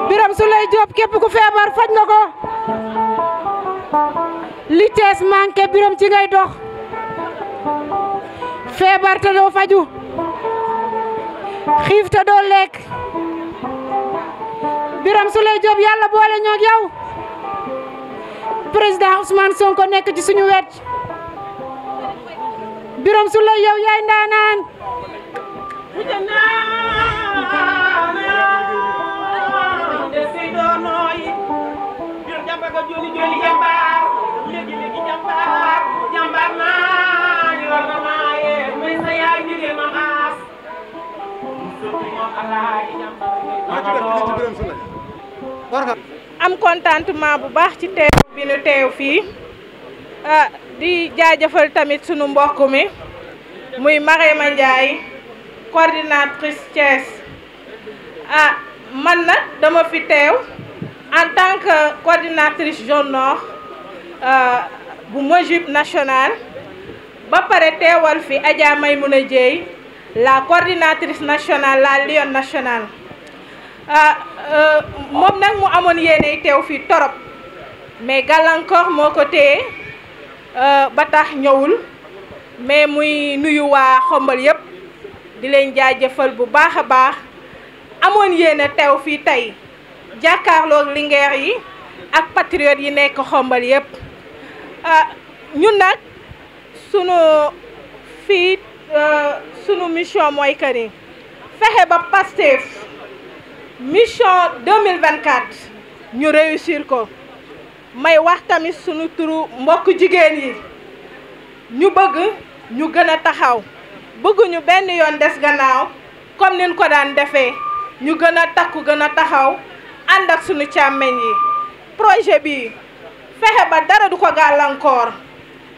Birame Souleye Diop képp ku feebar faj nga ko li tees manqué Birame ci ngay dox feebar te doo faju xiif te doo lekk Birame Souleye Diop yàlla boole ñoog yow président Ousmane Sonko nekk ci suñu wet Birame Souleye yow yaay ndaanaan am contentement bu baax ci teew bi nu teew fii di jaajëfal tamit sunu mbokk mi muy Marema Ndiaye coordinatrice Thiès man nag dama fi teew en tant que coordinatrice Jaune Nord bu MOJUP national ba pare teewal fi Adja Maymouna Dieye la coordinatrice nationale la Lyon nationale moom nag mu amoon yéene teew fii torop mais gàllankoor moo ko téye ba tax ñëwul mais muy nuyu waa Xombal yëpp di leen jaajëfal bu baax a baax amoon yéene teew fii tey jàkkaarloog Linguère yi ak patriotes yi nekk Xombal yëpp ñun nag sunu mission mooy que ni fexe ba Pastef mission 2024 ñu réussir ko may wax tamit sunu turu mbokk jigéen yi ñu bëgg ñu gën a taxaw bëgguñu benn yoon des gannaaw comme nin ko daan defee ñu gën a takku gën a taxaw ànd ak sunu càmmeñ yi projet bi fexe ba dara du ko gàllankoor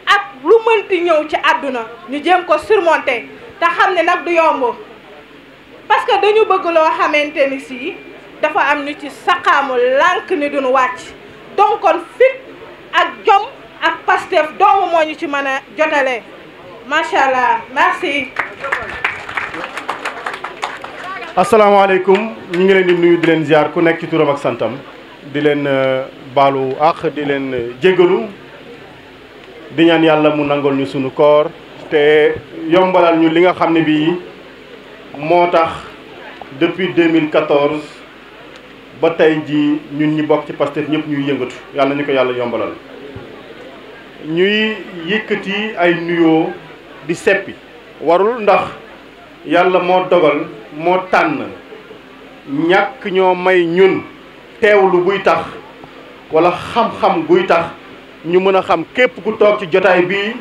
ak lu mënti ñëw ci àdduna ñu jéem ko surmonter te xam ne nag du yomb parce que dañu bëgg loo xamante ni si dafa am ñu ci saqaamu lànk ni duñu wàcc donc kon fit ak jom ak Pastef doomu moo ñu ci mën a jotale macha allah merci. asalaamaaleykum ñu ngi leen di nuyu di leen ziar ku nekk ci turam ak santam di leen baalu àq di leen jégalu di ñaan yàlla mu nangol ñu sunu koor te yombalal ñu li nga xam ne bii moo tax depuis 2014 ba tey ji ñun ñi bokk ci Pastef ñëpp ñuy yëngatu yàlla ñu ko yàlla yombalal ñuy yëkkati ay nuyoo di seppi warul ndax yàlla moo dogal moo tànn ñàkk ñoo may ñun teewlu buy tax wala xam-xam guy tax ñu mën a xam képp ku toog ci jotaay bii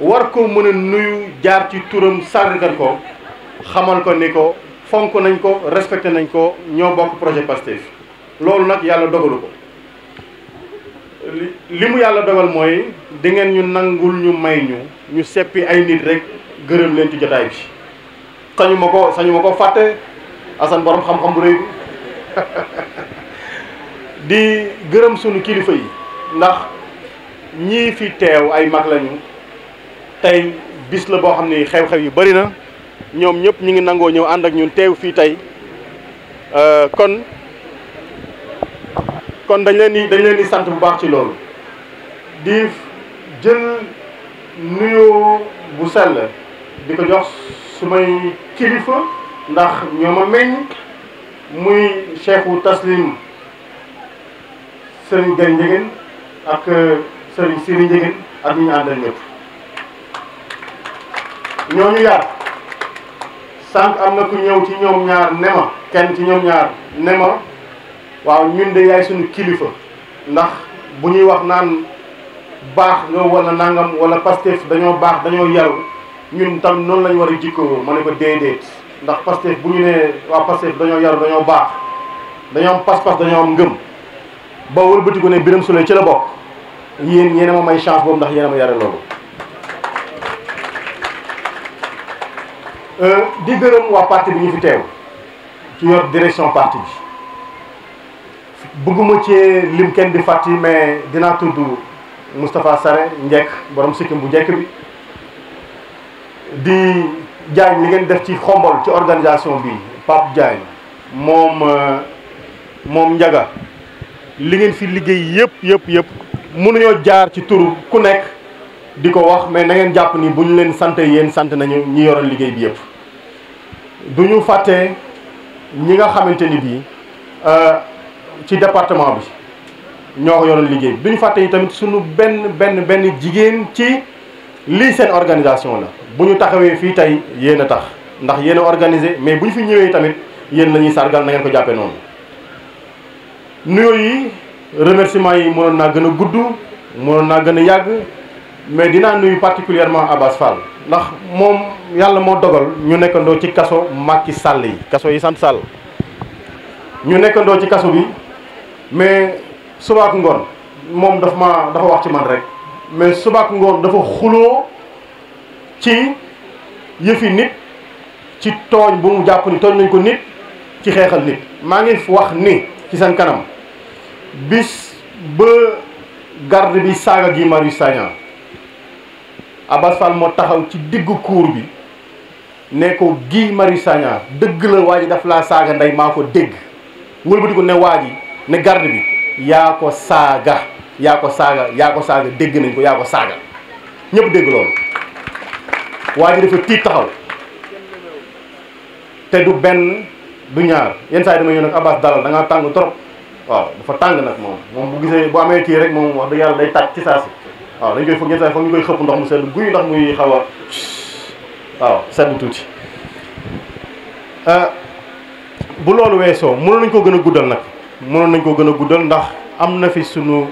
war ko mën a nuyu jaar ci turam sargal ko xamal ko ni ko fonk nañ ko respecté nañ ko ñoo bokk projet Pastef loolu nag yàlla dogalu ko li mu yàlla dogal mooy di ngeen ñu nangul ñu may ñu seppi ay nit rek gërëm leen ci jotaay bi sañu ma ko fàtte Assane borom xam-xam bu rëy bi di gërëm sunu kilifa yi ndax ñii fi teew ay mag lañu tey bis la boo xam ne xew-xew yu bari na ñoom ñëpp ñu ngi nangoo ñëw ànd ak ñun teew fii tey kon dañ leen di sant bu baax ci loolu di jël nuyoo bu sell di ko jox sumay kilifa ndax ñoo ma meññ muy cheikhu taslim Serigne Gueye Ndiéguène ak Serigne Siri Ndiéguène ak ñi ñu àndal ñëpp ñooñu yar sànq am na ku ñëw ci ñoom ñaar ne ma kenn ci ñoom ñaar ne ma waaw ñun de yaay suñu kilifa ndax bu ñuy wax naan baax nga wala nangam wala Pastef dañoo baax dañoo yaru ñun tam noonu lañu war a jikkoo ma ne ko déedéet ndax Pastef bu ñu nee waa Pastef dañoo yaru dañoo baax dañoo am pas-pas dañoo am ngëm ba wëlbati ko ne Birame Souleye ci la bokk yéen a ma may chance boobu ndax yéen a ma yare loolu. di gërëm waa parti bi ñu fi teew ci yor direction parti bi bëgguma ci lim kenn di fàtti mais dinaa tudd Moustapha Sarré njekk borom sikkim bu njekk bi di Diagne li ngeen def ci xombol ci organisation bi Pape Diagne moom Ndiaga li ngeen fi liggéey yëpp mënuñoo jaar ci turu ku nekk di ko wax mais na ngeen jàpp ni bu ñu leen sant yéen sant nañu ñi yoroon liggéey bi yëpp du ñu fàtte ñi nga xamante ni bii ci département bi ñoo ko yoroon liggéey bi du ñu fàtte yi tamit suñu benn jigéen ci lii seen organisation la bu ñu taxawee fii tey yéen a tax ndax yéen a organisé mais bu ñu fi ñëwee tamit yéen la ñuy sargal na ngeen ko jàppee noonu. nuyoo yi remerciement yi mënoon naa gën a gudd mënoon naa gën a yàgg mais dinaa nuyu particulièrement Abass Fall ndax moom yàlla moo dogal ñu nekkandoo ci kaso Macky Sall yi kaso yi sant Sall ñu nekkandoo ci kaso bi mais subaak ngoon moom dafa wax ci man rek mais subaak ngoon dafa xuloo ci yëfi nit ci tooñ bu mu jàpp ni tooñ nañ ko nit ci xeexal nit maa ngi wax ni ci seen kanam bis ba garde bi saaga Guy Marius Sagna Abass Fall moo taxaw ci diggu cour bi ne ko Guy Marius Sagna dëgg la waa ji daf laa saaga ndey maa ko dégg wëlbati ko ne waa ji ne garde bi yaa ko saaga dégg nañ ko yaa ko saaga ñëpp dégg loolu waa ji dafa tiit taxaw te du benn du ñaar yenn saa yi dama ñëw nag Abass dalal da ngaa tàng trop waaw dafa tàng nag moom bu gisee bu amee kii rek moom wax dëgg yàlla day tàcc ci saa si waaw dañ koy foog yenn saa yi foog ñu koy xëpp ndox mu sedd guy ndax muy xaw a waaw sedd tuuti bu loolu weesoo mënoon nañ koo gën a guddal nag mënoon nañ koo gën a guddal ndax am na fi sunu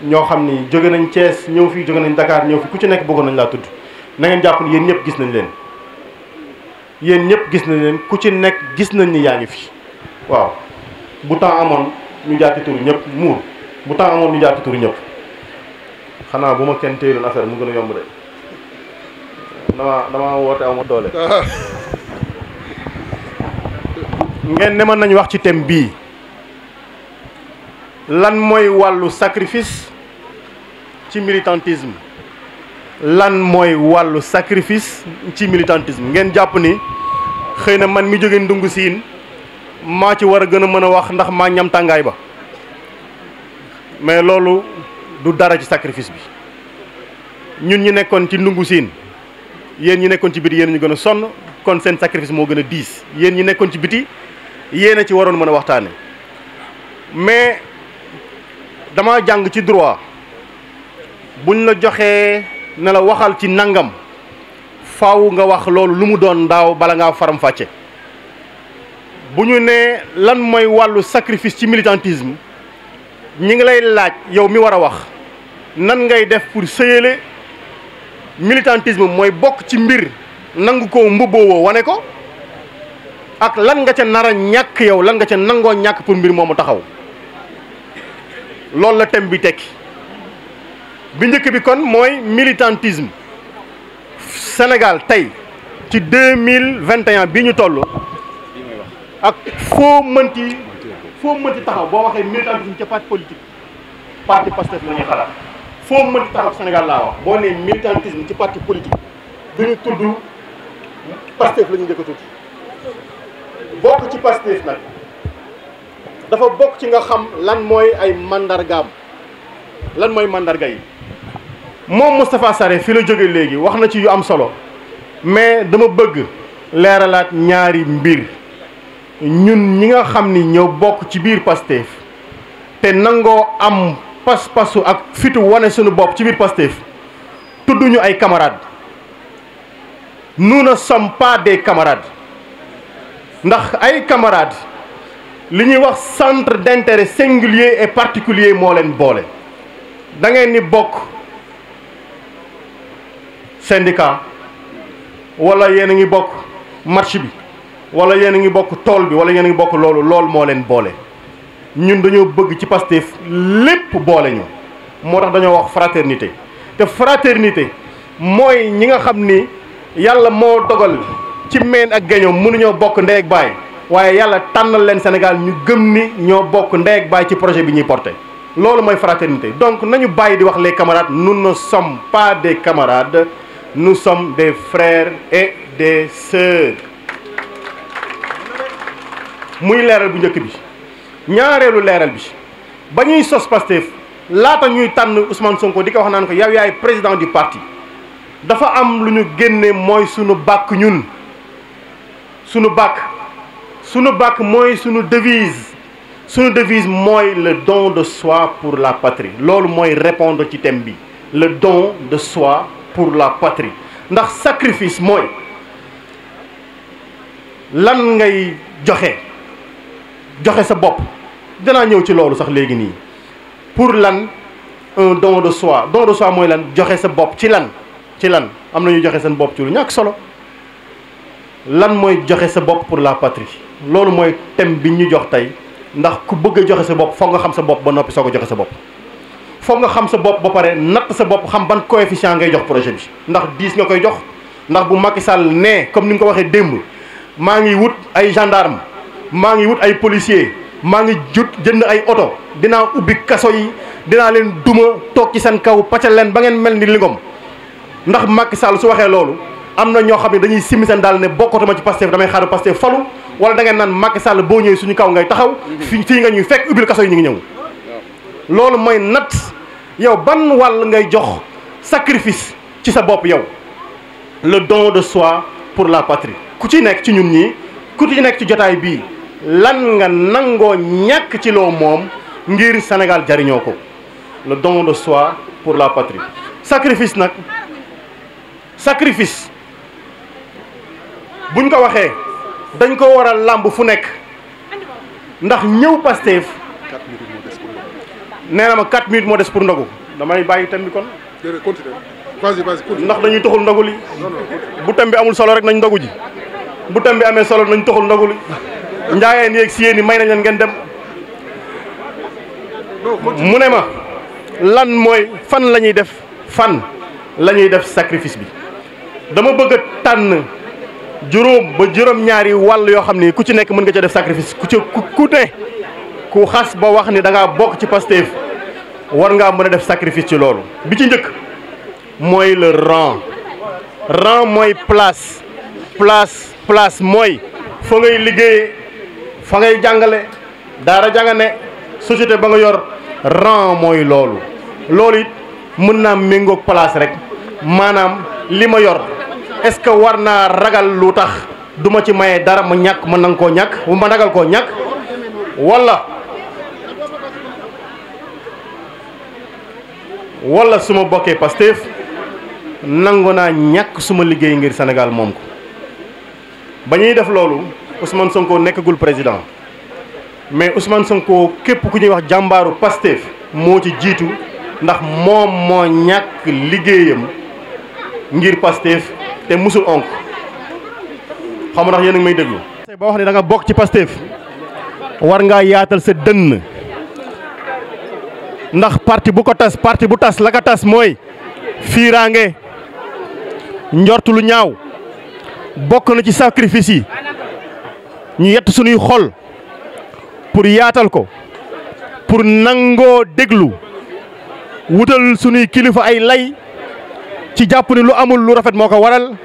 ñoo xam ni jóge nañ Thiès ñëw fi jóge nañ Dakar ñëw fi ku ci nekk bëggoon nañ laa tudd na ngeen jàpp ni yéen ñëpp gis nañ leen ku ci nekk gis nañ ni yaa ngi fi waaw bu temps amoon ñu jaati turu ñëpp muur bu temps amoon ñu jaati turu ñëpp xanaa bu ma kenn téyeloon affaire mu gën a yomb de dama woote aw ma doole ngeen ne mën nañu wax ci thème bii lan mooy wàllu sacrifice ci militantisme ngeen jàpp ni xëy na man mi jóge Ndungu Siin maa ci war a gën a mën a wax ndax maa ñam tàngaay ba mais loolu du dara ci sacrifice bi ñun ñi nekkoon ci Ndungu Siin yéen ñi nekkoon ci biti yéen ñu gën a sonn kon seen sacrifice moo gën a diis yéen ñi nekkoon ci biti yéen a ci waroon mën a waxtaane mais dama jàng ci droit buñ la joxee ne la waxal ci nangam faaw nga wax loolu lu mu doon ndaaw bala ngaa faram fàcce bu ñu nee lan mooy wàllu sacrifice ci militantisme ñi ngi lay laaj yow mi war a wax nan ngay def pour sëyale militantisme mooy bokk ci mbir nangu ko mbubboo wane ko ak lan nga ca nar a ñàkk yow lan nga ca nangoo ñàkk pour mbir moomu taxaw loolu la thème bi tekki bi njëkk bi kon mooy militantisme Sénégal tey ci 2021 bi ñu toll ak foo mënti taxaw boo waxee militantisme ca parti politique parti Pastef la ñuy xalaat foo mënti taxaw Sénégal laa wax boo nee militantisme ci parti politique duñu tudd Pastef la ñu njëkk a tudd bokk ci Pastef nag dafa bokk ci nga xam lan mooy ay mandargaam lan mooy mandarga yi moom Moustapha Sarré fi la jóge léegi wax na ci yu am solo mais dama bëgg leeralaat ñaari mbir ñun ñi nga xam ni ñoo bokk ci biir Pastef te nangoo am pas-pasu ak fitu wane suñu bopp ci biir Pastef tudduñu ay camarades nous ne sommes pas des camarades ndax ay camarades li ñuy wax centre d'intérêt singulier et particulier moo leen boole da ngeen ni bokk syndicat wala yéen a ngi bokk marché bi wala yéen a ngi bokk tool bi wala yéen a ngi bokk loolu moo leen boole ñun dañoo bëgg ci Pastef lépp boole ñu moo tax dañoo wax fraternité te fraternité mooy ñi nga xam ni yàlla moo dogal ci meen ak géñoom mënuñoo bokk ndey ak baay waaye yàlla tànnal leen Sénégal ñu gëm ni ñoo bokk ndey ak baay ci projet bi ñuy porté loolu mooy fraternité. Donc nañu bàyyi di wax les camarades, nous ne sommes pas des camarades, nous sommes des frères et des sœurs. muy leeral bu njëkk bi ñaareelu leeral bi ba ñuy sos Pastef laata ñuy tànn Ousmane Sonko di ko wax naan ko yow yaay président du parti dafa am lu ñu génne mooy sunu bàkk ñun sunu bàkk mooy sunu devise mooy le don de soi pour la patrie loolu mooy répondre ci thème bi le don de soi pour la patrie ndax sacrifice mooy lan ngay joxe sa bopp dinaa ñëw ci loolu sax léegi nii pour lan un don de soi mooy lan joxe sa bopp ci lan am na ñuy joxe seen bopp ci lu ñàkk solo lan mooy joxe sa bopp pour la patrie loolu mooy thème bi ñu jox tey ndax ku bëgg a joxe sa bopp foog nga xam sa bopp ba noppi soo ko joxe sa bopp foog nga xam sa bopp ba pare natt sa bopp xam ban coefficient ngay jox projet bi ndax 10 nga koy jox ndax bu Macky Sall nee comme ni nga ko waxee démb maa ngi wut ay gendarme maa ngi wut ay policier maa ngi jënd ay oto dinaa ubbi kaso yi dinaa leen duma toog ci seen kaw paccal leen ba ngeen mel ni lingom ndax Macky Sall su waxee loolu am na ñoo xam ne dañuy simmi seen daal ne bokkatuma ci Pastef damay xaaru Pastef falu wala da ngeen naan Macky Sall boo ñëwee suñu kaw ngay taxaw fii nga ñuy fekk ubbil kaso yi ñu ngi ñëw loolu mooy natt yow ban wàll ngay jox sacrifice ci sa bopp yow le don de soi pour la patrie ku ci nekk ci ñun ñii ku ci nekk ci jotaay bii lan nga nangoo ñàkk ci loo moom ngir Sénégal jariñoo ko le don de soi pour la patrie sacrifice nag buñ ko waxee dañ ko war a làmb fu nekk ndax ñëw Pastef nee na ma 4 minutes moo des pour ndogu damay bàyyi thème bi kon ndax dañuy toxul ndogu li bu thème bi amul solo rek nañ ndogu ji bu thème bi amee solo nañ toxul ndogu li njaayeen yeeg si yéen yi may nañ leen ngeen dem mu ne ma lan mooy fan la ñuy def sacrifice bi dama bëgg a tànn juróom ba juróom-ñaari wàll yoo xam ni ku ci nekk mën nga ca def sacrifice ku ne ku xas ba wax ni da ngaa bokk ci Pastef war ngaa mën a def sacrifice ci loolu bi ci njëkk mooy le rang mooy place mooy fa ngay liggéeyee fa ngay jàngale daara jàngane société ba nga yor rang mooy loolu it mën naa méngoog place rek maanaam li ma yor est-ce que war naa ragal lu tax du ma ci maye dara ma ñàkk ma nang koo ñàkk ma ragal koo ñàkk wala su ma bokkee Pastef nangu naa ñàkk suma liggéey ngir Sénégal moom ko ba ñuy def loolu Ousmane Sonko nekkagul président mais Ousmane Sonko képp ku ñuy wax jàmbaaru Pastef moo ci jiitu ndax moom moo ñàkk liggéeyam ngir Pastef te musul onk xam ndax yéen a ngi may déglu. ba wax ne da nga bokk ci Pastef war ngaa yaatal sa dënn ndax parti bu tas la ko tas mooy fiiraange njortu lu ñaaw bokk na ci sacrifice yi ñu yett suñuy xol pour yaatal ko pour nangoo déglu wutal suñuy kilifa ay lay ci jàpp ni lu amul lu rafet moo ko waral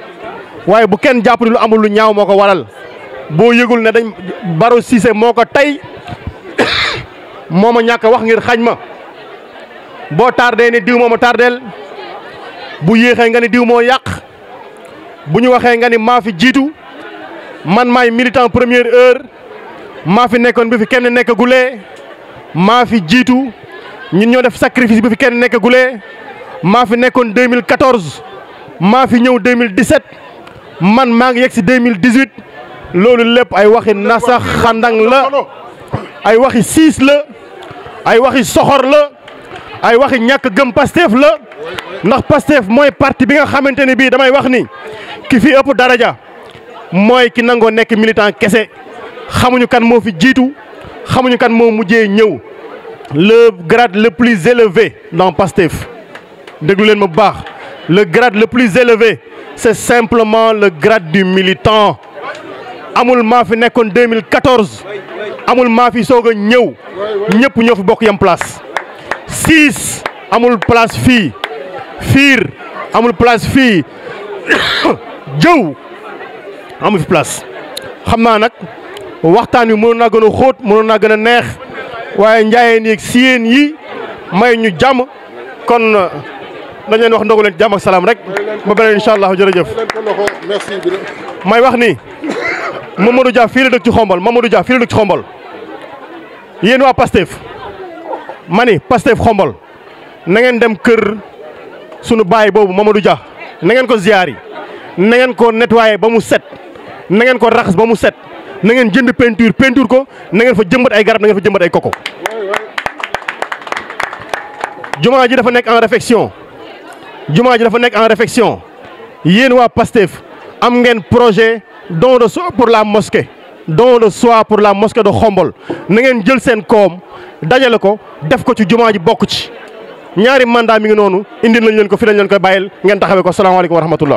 waaye bu kenn jàpp ni lu amul lu ñaaw moo ko waral boo yëgul ne dañ Baro Cissé moo ko tey moo ma ñàkk wax ngir xañ ma boo tardé ne diw moo ma tardeel bu yéexee nga ni diw moo yàq bu ñu waxee nga ni maa fi jiitu man maay militant première heure maa fi nekkoon bi fi kenn nekkagulee maa fi jiitu ñun ñoo def sacrifice bi fi kenn nekkagulee maa fi nekkoon 2014 maa fi ñëw 2017 man maa ngi yegg si 2018 loolu lépp ay waxi nasax xandang la ay waxi siis la ay waxi soxor la ay waxi ñàkk gëm Pastef la ndax Pastef mooy parti bi nga xamante ne bii damay wax ni ki fi ëpp daraja mooy ki nangoo nekk militant kese xamuñu kan moo fi jiitu xamuñu kan moo mujjee ñëw le grade le plus élevé dans Pastef déglu leen ma bu baax le grade le plus élevé c'est simplement le grade du militant amul maa fi nekkoon 2014 amul maa fi soog a ñëw ñëpp ñoo fi bokk yam place 6 amul place fii fiir amul place fii jëw amul fi place xam naa nag waxtaan wi mënoon naa gën a xóot mënoon naa gën a neex waaye njaayeen yi ak siyeen yi may ñu jàmm kon dañ leen wax ndogu leen jàmm ak salaam rek ba beneen incha allah jërëjëf. may wax ni Mamadou Dia fii la dëkk ci xombal Mamadou Dia fii la dëkk ci xombal yéen waa Pastef ma ni Pastef xombal na ngeen dem kër sunu baay boobu Mamadou Dia na ngeen ko ziyaar yi na ngeen ko nettoyé ba mu set na ngeen ko raxas ba mu set na ngeen jënd peinture ko na ngeen fa jëmbat ay garab na ngeen fa jëmbat ay koko. jumaa ji dafa nekk en réflexion jumaa ji dafa nekk en réflexion yéen waa Pastef am ngeen projet don de soi pour la mosquée don de soi pour la mosquée de Khombole na ngeen jël seen koom dajale ko def ko ci jumaa ji bokk ci ñaari mandat mi ngi noonu indi nañ leen ko fi lañ leen koy bàyyil ngeen taxawee ko salaamaaleykum wa rahmatullah